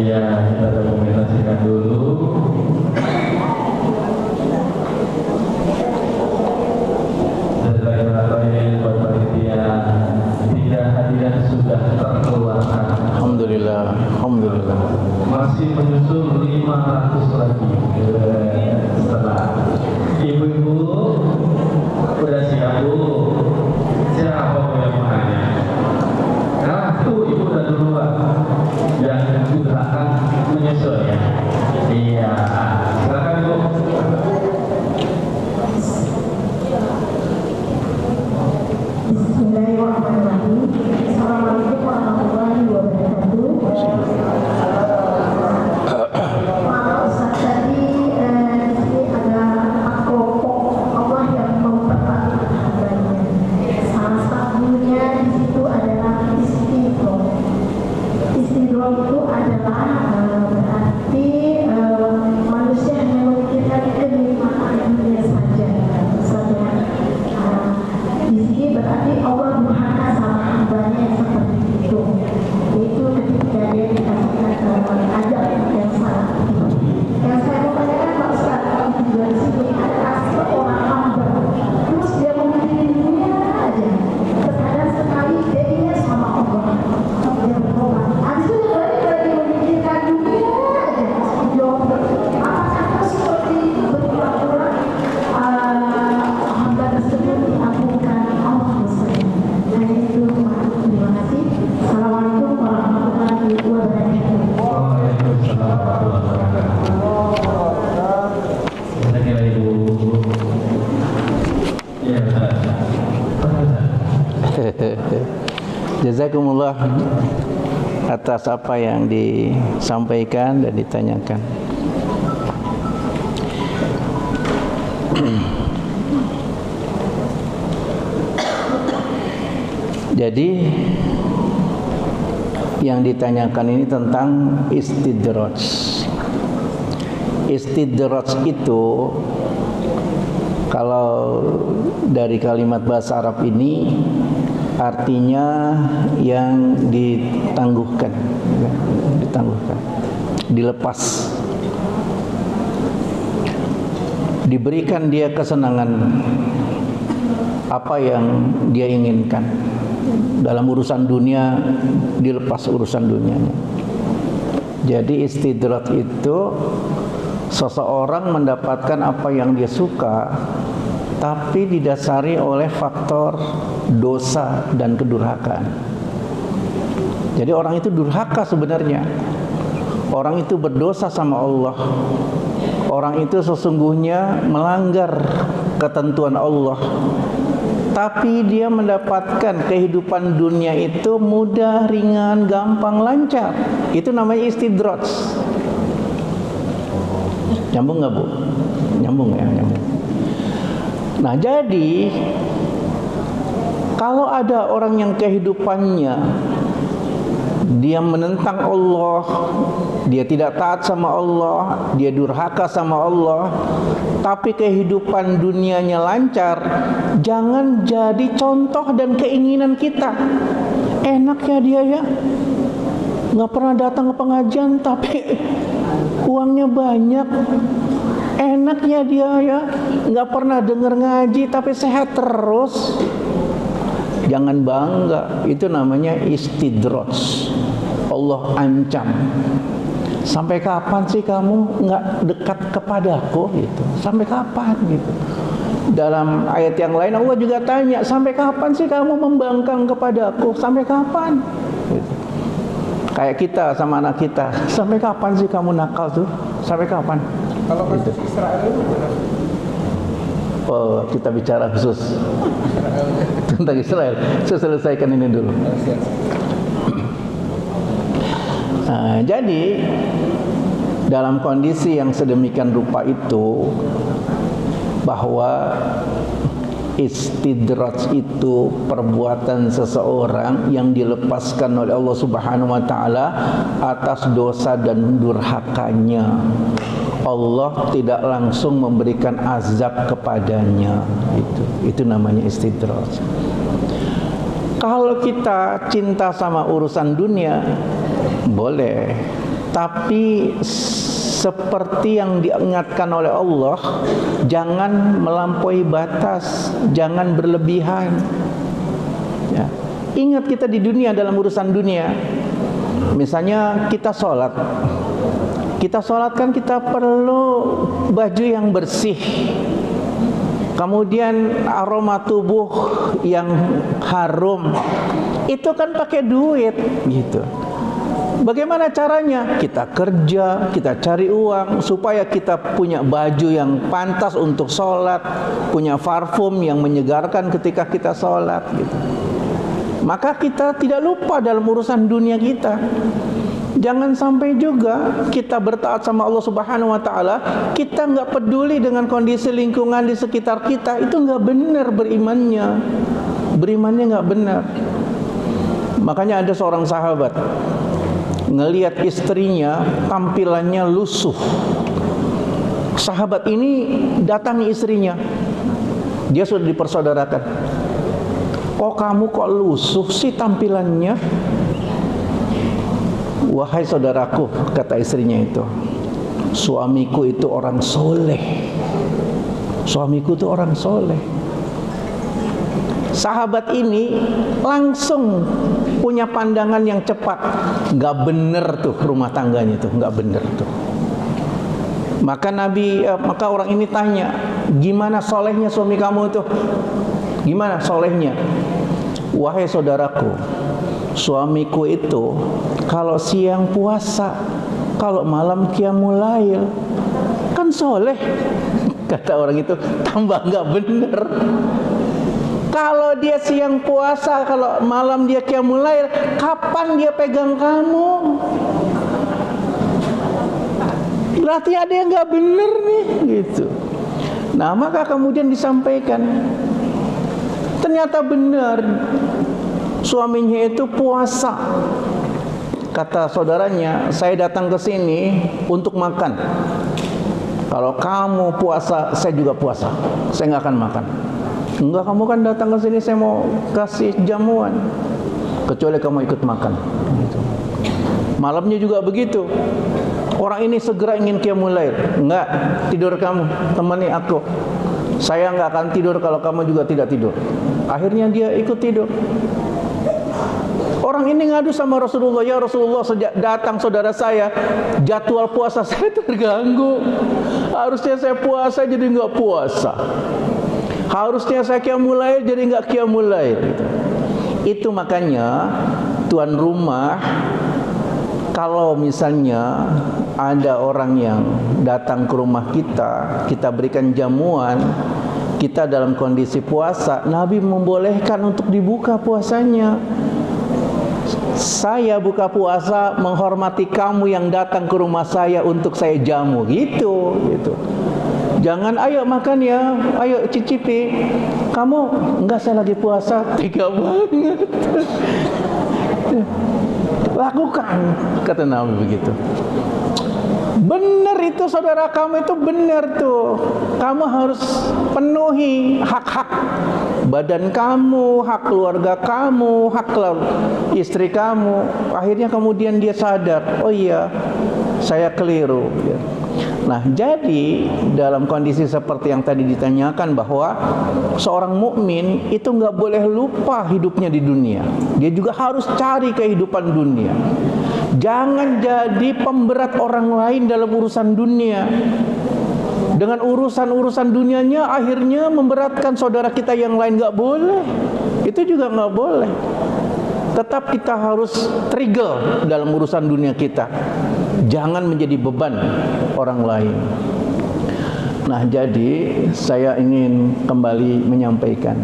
Iya, kita dokumentasikan dulu. Setelah buat panitia, 3 hadiah sudah terkeluarkan. Alhamdulillah, alhamdulillah. Masih menyusul 500 lagi. Setelah ibu-ibu udah siap Bu. Siapa Bu yang mau nanya? Nah, tuh ibu udah duluan. Yang di belakang menyusul ya. Iya. Silakan Ibu. Jazakumullah atas apa yang disampaikan dan ditanyakan. Jadi yang ditanyakan ini tentang istidraj. Istidraj itu kalau dari kalimat bahasa Arab ini artinya yang ditangguhkan, dilepas, diberikan dia kesenangan apa yang dia inginkan. Dalam urusan dunia dilepas urusan dunianya. Jadi istidraj itu seseorang mendapatkan apa yang dia suka, tapi didasari oleh faktor dosa dan kedurhakaan. Jadi orang itu durhaka sebenarnya. Orang itu berdosa sama Allah. Orang itu sesungguhnya melanggar ketentuan Allah. Tapi dia mendapatkan kehidupan dunia itu mudah, ringan, gampang, lancar. Itu namanya istidraj. Nyambung nggak Bu? Nyambung ya, nyambung. Nah jadi kalau ada orang yang kehidupannya dia menentang Allah, dia tidak taat sama Allah, dia durhaka sama Allah, tapi kehidupan dunianya lancar, jangan jadi contoh dan keinginan kita. Enak ya dia ya, nggak pernah datang ke pengajian tapi uangnya banyak. Enaknya dia ya, nggak pernah dengar ngaji tapi sehat terus. Jangan bangga, itu namanya istidraj. Allah ancam. Sampai kapan sih kamu nggak dekat kepadaku gitu? Sampai kapan gitu? Dalam ayat yang lain Allah juga tanya, sampai kapan sih kamu membangkang kepadaku? Sampai kapan? Gitu. Kayak kita sama anak kita, sampai kapan sih kamu nakal tuh? Sampai kapan? Kalau kasus Israel itu benar. Oh, kita bicara khusus tentang Israel. Saya selesaikan ini dulu. Nah, jadi dalam kondisi yang sedemikian rupa itu, bahwa istidraj itu perbuatan seseorang yang dilepaskan oleh Allah Subhanahu wa taala atas dosa dan durhakanya. Allah tidak langsung memberikan azab kepadanya. Itu namanya istidraj. Kalau kita cinta sama urusan dunia, boleh, tapi seperti yang diingatkan oleh Allah, jangan melampaui batas, jangan berlebihan. Ya. Ingat kita di dunia, dalam urusan dunia, misalnya kita sholat. Kita sholat kan kita perlu baju yang bersih, kemudian aroma tubuh yang harum, itu kan pakai duit gitu. Bagaimana caranya? Kita kerja, kita cari uang supaya kita punya baju yang pantas untuk sholat, punya parfum yang menyegarkan ketika kita sholat gitu. Maka kita tidak lupa dalam urusan dunia kita. Jangan sampai juga kita bertaat sama Allah Subhanahu wa taala, kita nggak peduli dengan kondisi lingkungan di sekitar kita. Itu nggak benar berimannya. Berimannya nggak benar. Makanya ada seorang sahabat ngelihat istrinya tampilannya lusuh. Sahabat ini datangi istrinya. Dia sudah dipersaudarakan. "Oh, kamu kok lusuh sih tampilannya?" "Wahai saudaraku," kata istrinya itu, "suamiku itu orang soleh. Suamiku itu orang soleh." Sahabat ini langsung punya pandangan yang cepat. Nggak bener tuh rumah tangganya tuh, nggak bener tuh. Maka orang ini tanya, "Gimana solehnya suami kamu itu? Gimana solehnya?" "Wahai saudaraku, suamiku itu kalau siang puasa, kalau malam qiyamul lail, kan soleh." Kata orang itu, tambah nggak bener. Kalau dia siang puasa, kalau malam dia qiyamul lail, kapan dia pegang kamu? Berarti ada yang nggak benar nih, gitu. Nah, maka kemudian disampaikan, ternyata benar suaminya itu puasa. Kata saudaranya, saya datang ke sini untuk makan. Kalau kamu puasa, saya juga puasa. Saya nggak akan makan. Enggak, kamu kan datang ke sini saya mau kasih jamuan. Kecuali kamu ikut makan. Malamnya juga begitu. Orang ini segera ingin qiyamul lail. Enggak, tidur kamu, temani aku. Saya enggak akan tidur kalau kamu juga tidak tidur. Akhirnya dia ikut tidur. Orang ini ngadu sama Rasulullah, ya Rasulullah, sejak datang saudara saya, jadwal puasa saya terganggu. Harusnya saya puasa jadi enggak puasa. Harusnya saya qiyamul lail jadi enggak qiyamul lail. Itu makanya tuan rumah, kalau misalnya ada orang yang datang ke rumah kita, kita berikan jamuan, kita dalam kondisi puasa, Nabi membolehkan untuk dibuka puasanya. Saya buka puasa menghormati kamu yang datang ke rumah saya untuk saya jamu, gitu. Jangan, ayo makan ya, ayo cicipi. Kamu, enggak, saya lagi puasa. Tega banget. Lakukan, kata Nabi begitu. Benar itu saudara, kamu itu benar tuh. Kamu harus penuhi hak-hak badan kamu, hak keluarga kamu, hak istri kamu. Akhirnya kemudian dia sadar, oh iya, saya keliru. Nah, jadi dalam kondisi seperti yang tadi ditanyakan, bahwa seorang mukmin itu nggak boleh lupa hidupnya di dunia. Dia juga harus cari kehidupan dunia. Jangan jadi pemberat orang lain dalam urusan dunia. Dengan urusan-urusan dunianya akhirnya memberatkan saudara kita yang lain, nggak boleh. Itu juga nggak boleh. Tetap kita harus trigger dalam urusan dunia kita. Jangan menjadi beban orang lain. Nah, jadi saya ingin kembali menyampaikan,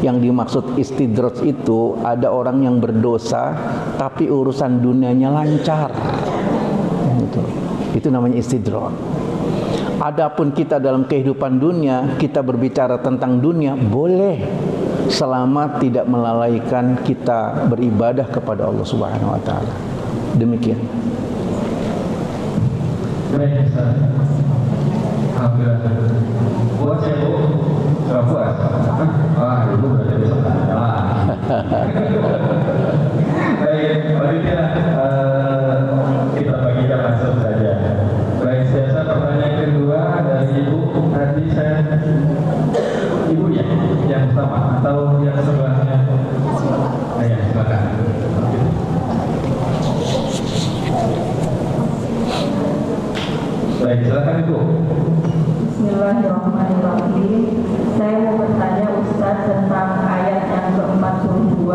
yang dimaksud istidraj itu ada orang yang berdosa tapi urusan dunianya lancar. Itu namanya istidraj. Adapun kita dalam kehidupan dunia, kita berbicara tentang dunia boleh, selama tidak melalaikan kita beribadah kepada Allah Subhanahu wa taala. Demikian. Baik, Ustaz. Alhamdulillah. Puas ya, Bu? Sudah puas? Wah, Ibu berarti besok baik, panitia, kita bagikan langsung saja. Baik, biasa pertanyaan kedua dari Ibu. Tadi saya Ibu ya, yang pertama atau yang sebelahnya? Ya, silakan. Baik, silakan Ibu. Bismillahirrahmanirrahim. Saya mau bertanya Ustaz tentang ayat yang ke-42.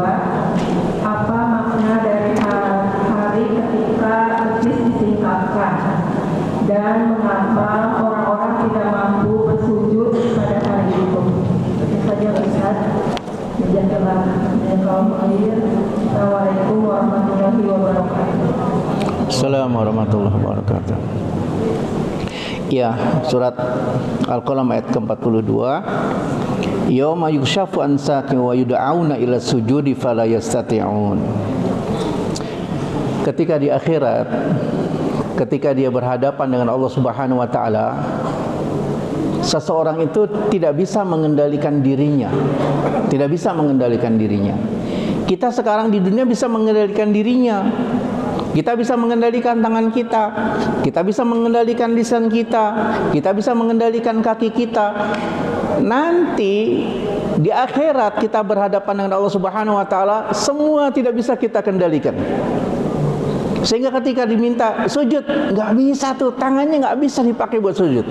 Apa makna dari hari ketika iblis disingkapkan, dan mengapa orang-orang tidak mampu bersujud pada hari itu? Itu saja Ustaz. Assalamualaikum warahmatullahi wabarakatuh. Assalamualaikum warahmatullahi wabarakatuh. Ya, surat Al-Qalam ayat ke-42. Yauma yukshafu an saqin wa yud'auna ila sujudi fala yastati'un. Ketika di akhirat, ketika dia berhadapan dengan Allah Subhanahu wa taala, seseorang itu tidak bisa mengendalikan dirinya. Tidak bisa mengendalikan dirinya. Kita sekarang di dunia bisa mengendalikan dirinya. Kita bisa mengendalikan tangan kita, kita bisa mengendalikan lisan kita, kita bisa mengendalikan kaki kita. Nanti di akhirat kita berhadapan dengan Allah Subhanahu wa taala, semua tidak bisa kita kendalikan. Sehingga ketika diminta sujud, nggak bisa tuh, tangannya nggak bisa dipakai buat sujud.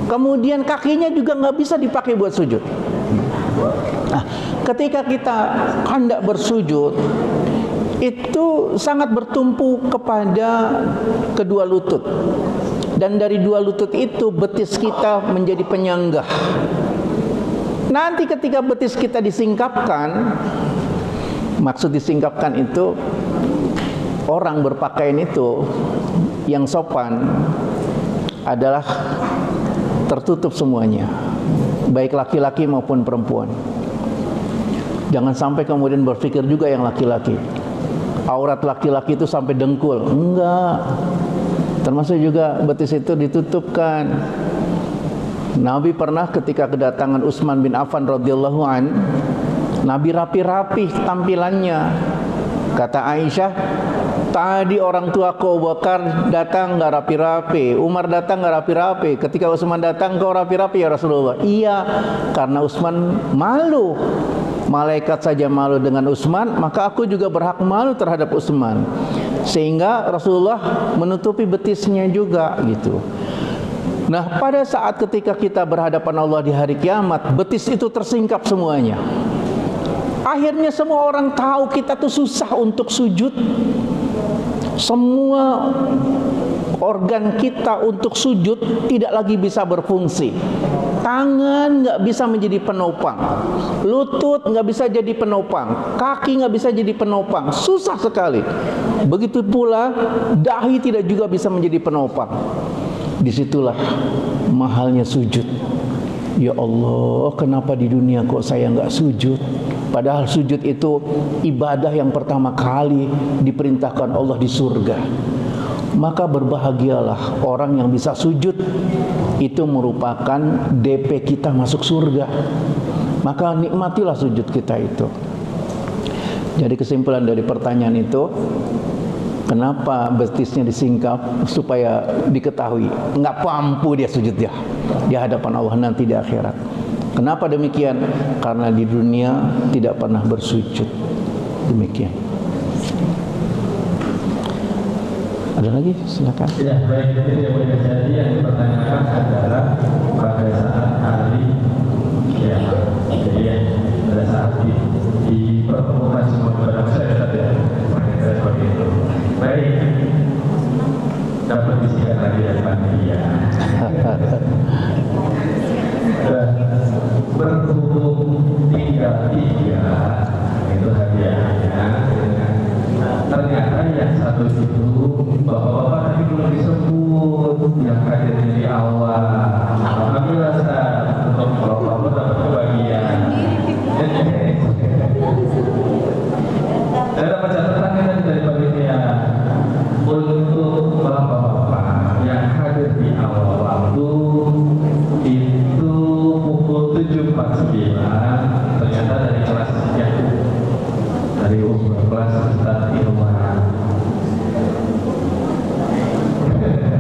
Kemudian kakinya juga nggak bisa dipakai buat sujud. Nah, ketika kita hendak bersujud, itu sangat bertumpu kepada kedua lutut. Dan dari dua lutut itu betis kita menjadi penyanggah. Nanti ketika betis kita disingkapkan, maksud disingkapkan itu orang berpakaian itu yang sopan adalah tertutup semuanya, baik laki-laki maupun perempuan. Jangan sampai kemudian berpikir juga yang laki-laki, aurat laki-laki itu sampai dengkul. Enggak. Termasuk juga betis itu ditutupkan. Nabi pernah ketika kedatangan Utsman bin Affan radhiyallahu an, Nabi rapi-rapi tampilannya. Kata Aisyah, tadi orang tua kau Abu Bakar datang enggak rapi-rapi, Umar datang enggak rapi-rapi, ketika Utsman datang kau rapi-rapi ya Rasulullah. Iya, karena Utsman malu. Malaikat saja malu dengan Utsman, maka aku juga berhak malu terhadap Utsman. Sehingga Rasulullah menutupi betisnya juga gitu. Nah, pada saat ketika kita berhadapan Allah di hari kiamat, betis itu tersingkap semuanya. Akhirnya semua orang tahu kita tuh susah untuk sujud. Semua organ kita untuk sujud tidak lagi bisa berfungsi. Tangan nggak bisa menjadi penopang, lutut nggak bisa jadi penopang, kaki nggak bisa jadi penopang, susah sekali. Begitu pula dahi tidak juga bisa menjadi penopang. Disitulah mahalnya sujud. Ya Allah, kenapa di dunia kok saya nggak sujud? Padahal sujud itu ibadah yang pertama kali diperintahkan Allah di surga. Maka berbahagialah orang yang bisa sujud. Itu merupakan DP kita masuk surga. Maka nikmatilah sujud kita itu. Jadi kesimpulan dari pertanyaan itu, kenapa betisnya disingkap? Supaya diketahui nggak mampu dia sujud ya di hadapan Allah nanti di akhirat. Kenapa demikian? Karena di dunia tidak pernah bersujud. Demikian. Ada lagi? Silakan. Ya, baik. Jadi yang boleh jadi yang dipertanyakan adalah pada saat hari kiamat. Jadi ya, pada saat di pertemuan semua ibadah saya saja seperti itu. Baik. Dapat disingkat lagi dari panitia. Berhubung tinggal 3 itu hadiahnya. Ternyata yang satu itu bapak-bapak tadi belum disebut yang hadirnya di awal. Alhamdulillah untuk bapak-bapak dapat kebagian. Saya dapat catatan dari panitia untuk bapak-bapak yang hadir di awal waktu itu pukul 7.49 ternyata dari kelas 3 dari kelas Ustaz Ilman.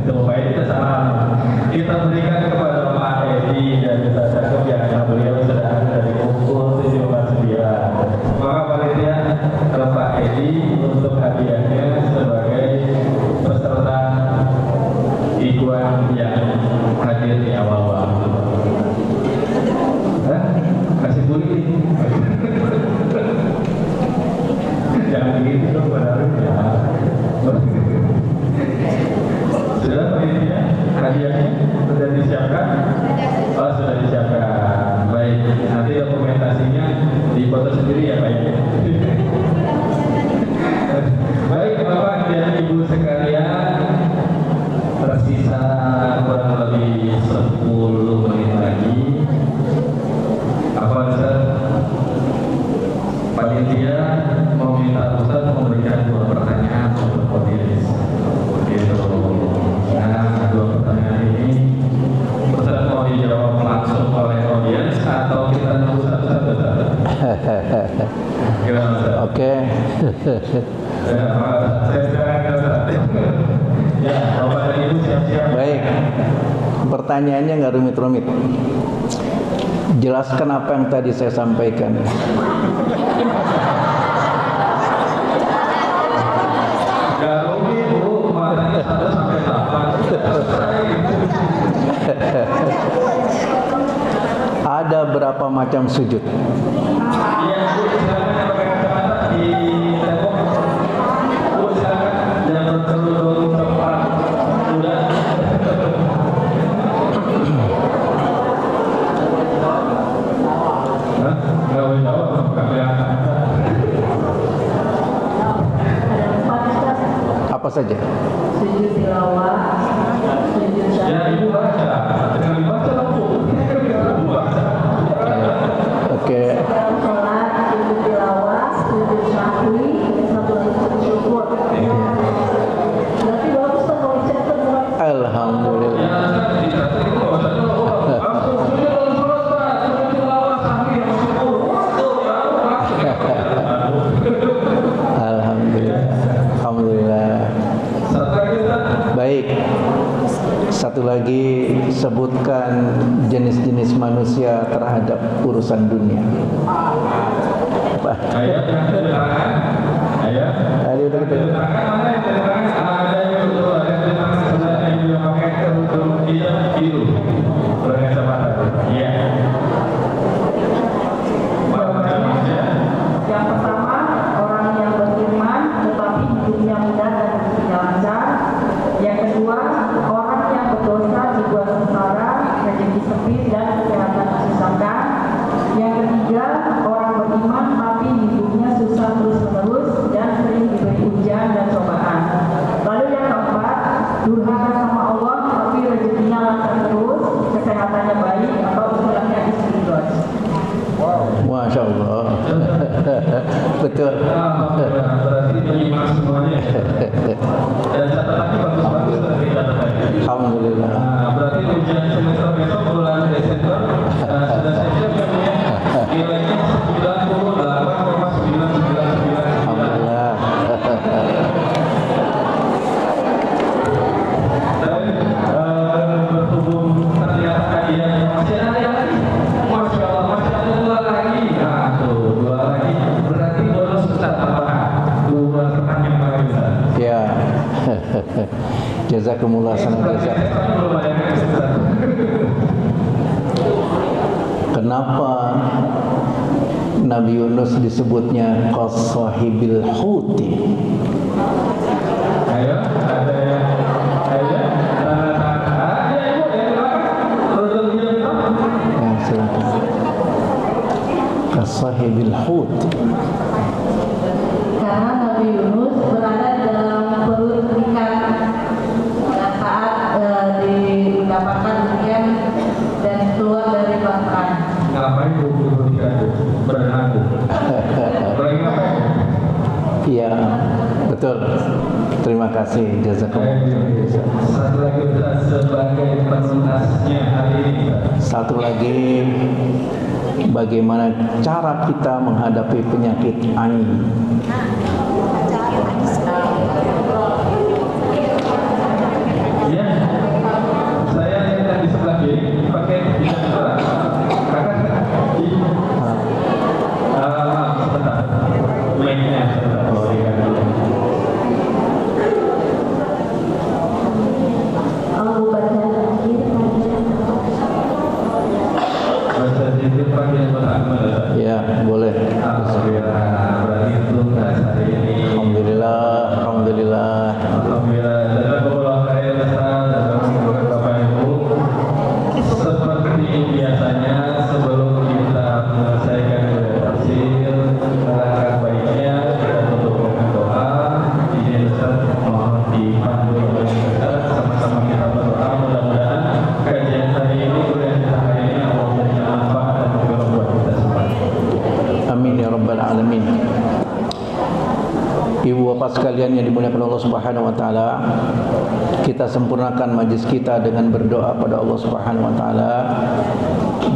Doa kita sama kita berikan kepada Pak Edi dan kita cakap yang beliau sudah ada dari pukul 7.49. Maka panitia ke Pak Edi untuk hadiahnya sebagai peserta Ikhwan yang hadir di awal waktu. Kasih buli. Jangan begitu dong padahal ya. Sudah Pak ini ya, hadiahnya sudah disiapkan? Oh sudah disiapkan. Baik, nanti dokumentasinya dipoto sendiri ya Pak ya. Baik Bapak dan Ibu sekalian, tersisa kurang lebih 10 menit lagi. Apa Ustaz? Panitia mau minta Ustaz memberikan 2 pertanyaan untuk audiens. Gitu. Nah, 2 pertanyaan ini Ustaz mau dijawab langsung oleh audiens atau kita nunggu satu-satu Ustaz? Gimana Ustaz? Oke. Ya, saya silakan Ustaz. Ya, Bapak dan Ibu siap-siap. Baik. Pertanyaannya nggak rumit-rumit. Jelaskan apa yang tadi saya sampaikan. Gak rumit Bu, matanya 1 sampai 8. Ada berapa macam sujud? Iya Bu, silakan yang pakai kacamata di tembok. Bu silakan yang berkerudung coklat muda. saja? Sujud tilawah, sujud Ya, syahwi. ibu baca. Dengan dibaca langsung. Ibu baca. Oke. Dalam sholat, sujud tilawah, sujud syahwi, satu lagi sujud syukur. Berarti bagus kan kalau cek semua. Alhamdulillah. Ya, dikata itu bahwasanya langsung sujud dalam sholat, Pak. Sujud tilawah, sahwi, syukur. Tuh, baru Alhamdulillah. Alhamdulillah. Satu lagi, Ustaz. Baik. Satu lagi, sebutkan jenis-jenis manusia terhadap urusan dunia. Apa? Ayat yang keterangan. Ayat. Tadi udah kita. Keterangan mana yang keterangan? Ada yang betul, ada yang keterangan sebenarnya yang dia pakai kerudung hijab biru. Berkacamata. Iya. Yang pertama, orang yang beriman tetapi hidupnya mudah dan hidupnya lancar. Yang kedua, orang yang berdosa dibuat sengsara, rezeki sempit dan kesehatan disusahkan. Yang ketiga, orang beriman tapi hidupnya susah terus-menerus dan sering diberi ujian dan cobaan. Lalu yang keempat, durhaka sama Allah tapi rezekinya lancar terus, kesehatannya baik atau istilahnya istiqomah. Masya Allah. Betul. Berarti menyimak semuanya. Dan catatannya bagus-bagus dari catatannya. Alhamdulillah. Nah, berarti ujian semester besok bulan Desember sudah saya siapkan ya. Nilainya 98,999. Alhamdulillah. Dan berhubung ternyata hadiah masih ada lagi. Masya Allah, masih ada 2 lagi. Nah, tuh 2 lagi. Berarti bonus Ustaz tambahan. 2 pertanyaan lagi Ustaz. Ya. Jazakumullah sana jazak. Belum ada yang Ustaz. Kenapa Nabi Yunus disebutnya qasahibil huti? Ayo, ada yang ada ibu yang belakang. Ya, silakan. Qasahibil huti. Karena Nabi Yunus berada di dalam perut ikan saat didapatkan ikan dan keluar dari bangkai. Ngapain buku berenang? Berenang apa? Iya, betul. Terima kasih. Jazakumullah. Satu lagi Ustaz sebagai penuntasnya hari ini. Satu lagi, bagaimana cara kita menghadapi penyakit ain? Ya, saya lihat di sebelah kiri pakai bidang suara. Kakak, maaf sebentar. Mic-nya sebentar. Oh iya. Aku baca lagi Bahasa sedikit pakai Muhammad. Ya, boleh. Alhamdulillah, berarti tuntas hari ini. Alhamdulillah, alhamdulillah. Alhamdulillah, jazakumullah khair Ustaz, jazakumullah Bapak Ibu. Seperti biasanya sebelum kita menyelesaikan tafsir, alangkah baiknya kita tutup dengan doa. Izin Ustaz mohon dipandu oleh Ustaz, sama-sama kita berdoa. Mudah-mudahan kajian hari ini, kuliah kita hari ini Allah memberikan manfaat dan berguna buat kita semua. Amin ya rabbal alamin. Ibu bapak sekalian yang dimuliakan Allah Subhanahu wa taala, kita sempurnakan majlis kita dengan berdoa pada Allah Subhanahu wa taala.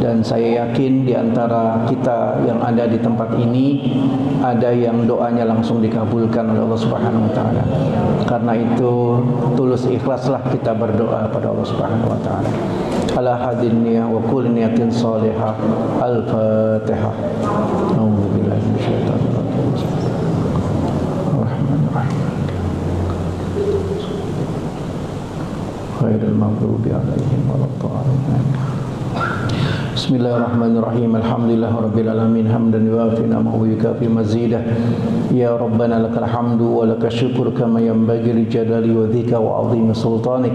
Dan saya yakin di antara kita yang ada di tempat ini ada yang doanya langsung dikabulkan oleh Allah Subhanahu wa taala. Karena itu tulus ikhlaslah kita berdoa pada Allah Subhanahu wa taala. Ala hadin niyah wa kulli niyatin salihah. Al-Fatihah. A'udzubillahi minasyaitonir rajim. Khairul maghdubi alaihim waladdallin. Bismillahirrahmanirrahim. Alhamdulillahirabbil alamin hamdan yuwafi ni'amahu wa yukafi mazidah. Ya Rabbana lakal hamdu wa lakal syukur kama yanbaghi li jalali wajhika wa 'azimi sultanik.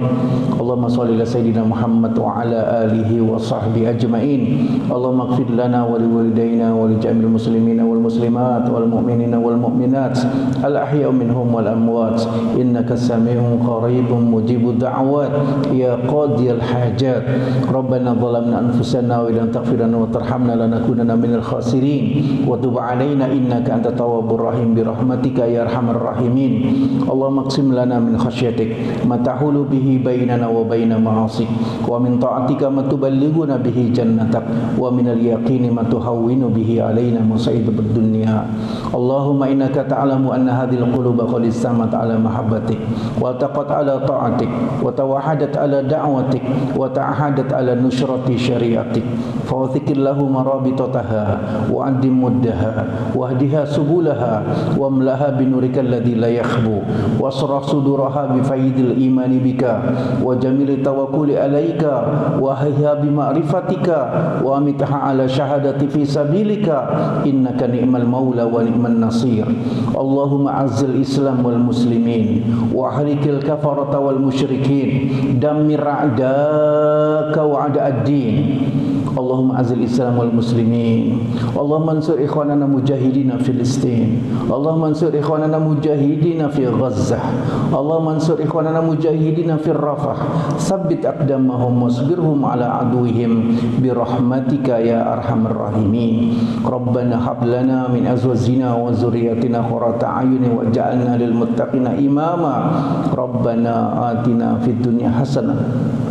Allahumma shalli ala sayidina Muhammad wa ala alihi wa sahbihi ajmain. Allahumma ighfir lana wa liwalidayna wa li jami'il muslimina wal muslimat wal mu'minina wal mu'minat al ahya'u minhum wal amwat innaka sami'un qaribun mujibud da'wat ya qadiyal hajat. Rabbana zalamna anfusana wa illam taghfir lana wa tarhamna lanakunanna minal khasirin wa tub 'alaina innaka antat tawwabur rahim bi rahmatika ya arhamar rahimin. Allahumma aqsim lana min khasyatik ma tahulu bihi bainana wa baina ma'asik wa min ta'atika ma tuballighuna bihi jannatak wa min al-yaqini ma tuhawwinu bihi 'alaina musa'ib ad-dunya. Allahumma innaka ta'lamu anna hadhil quluba qad istamat 'ala mahabbatik wa taqat 'ala ta'atik wa tawahadat 'ala da'watik wa ta'ahadat 'ala nusrati syariatik. Fawthikir lahu marabitataha wa addim muddaha wahdiha subulaha wa amlaha binurika alladhi la yakhbu wasrah suduraha bifaidil imani bika wa jamili tawakkuli alaika wa hayha bima'rifatika wa amitha ala syahadati fi sabilika innaka ni'mal maula wa ni'man nasir. Allahumma azzil islam wal muslimin wa harikil kafarata wal musyrikin dammir a'daka wa a'da'ad-din. Allahumma azil Islam wal muslimin. Allahumma ansur ikhwanana mujahidina Filistin. Allahumma ansur ikhwanana mujahidina fi Gazzah. Allahumma ansur ikhwanana mujahidina fi Rafah. Sabbit aqdamahum wasbirhum ala aduwihim bi rahmatika ya arhamar rahimin. Rabbana hab lana min azwajina wa dzurriyyatina qurrata a'yunin waj'alna lil muttaqina imama. Rabbana atina fid dunya hasanah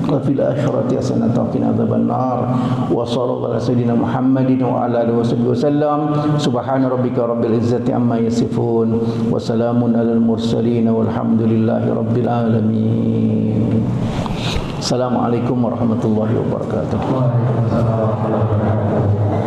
wa fil akhirati hasanah wa qina adzabannar. Wa sallallahu ala sayyidina Muhammadin wa ala alihi wasallam. Subhana rabbika rabbil izzati amma yasifun wa salamun alal mursalin walhamdulillahi rabbil alamin. Assalamualaikum warahmatullahi wabarakatuh. Waalaikumsalam warahmatullahi wabarakatuh.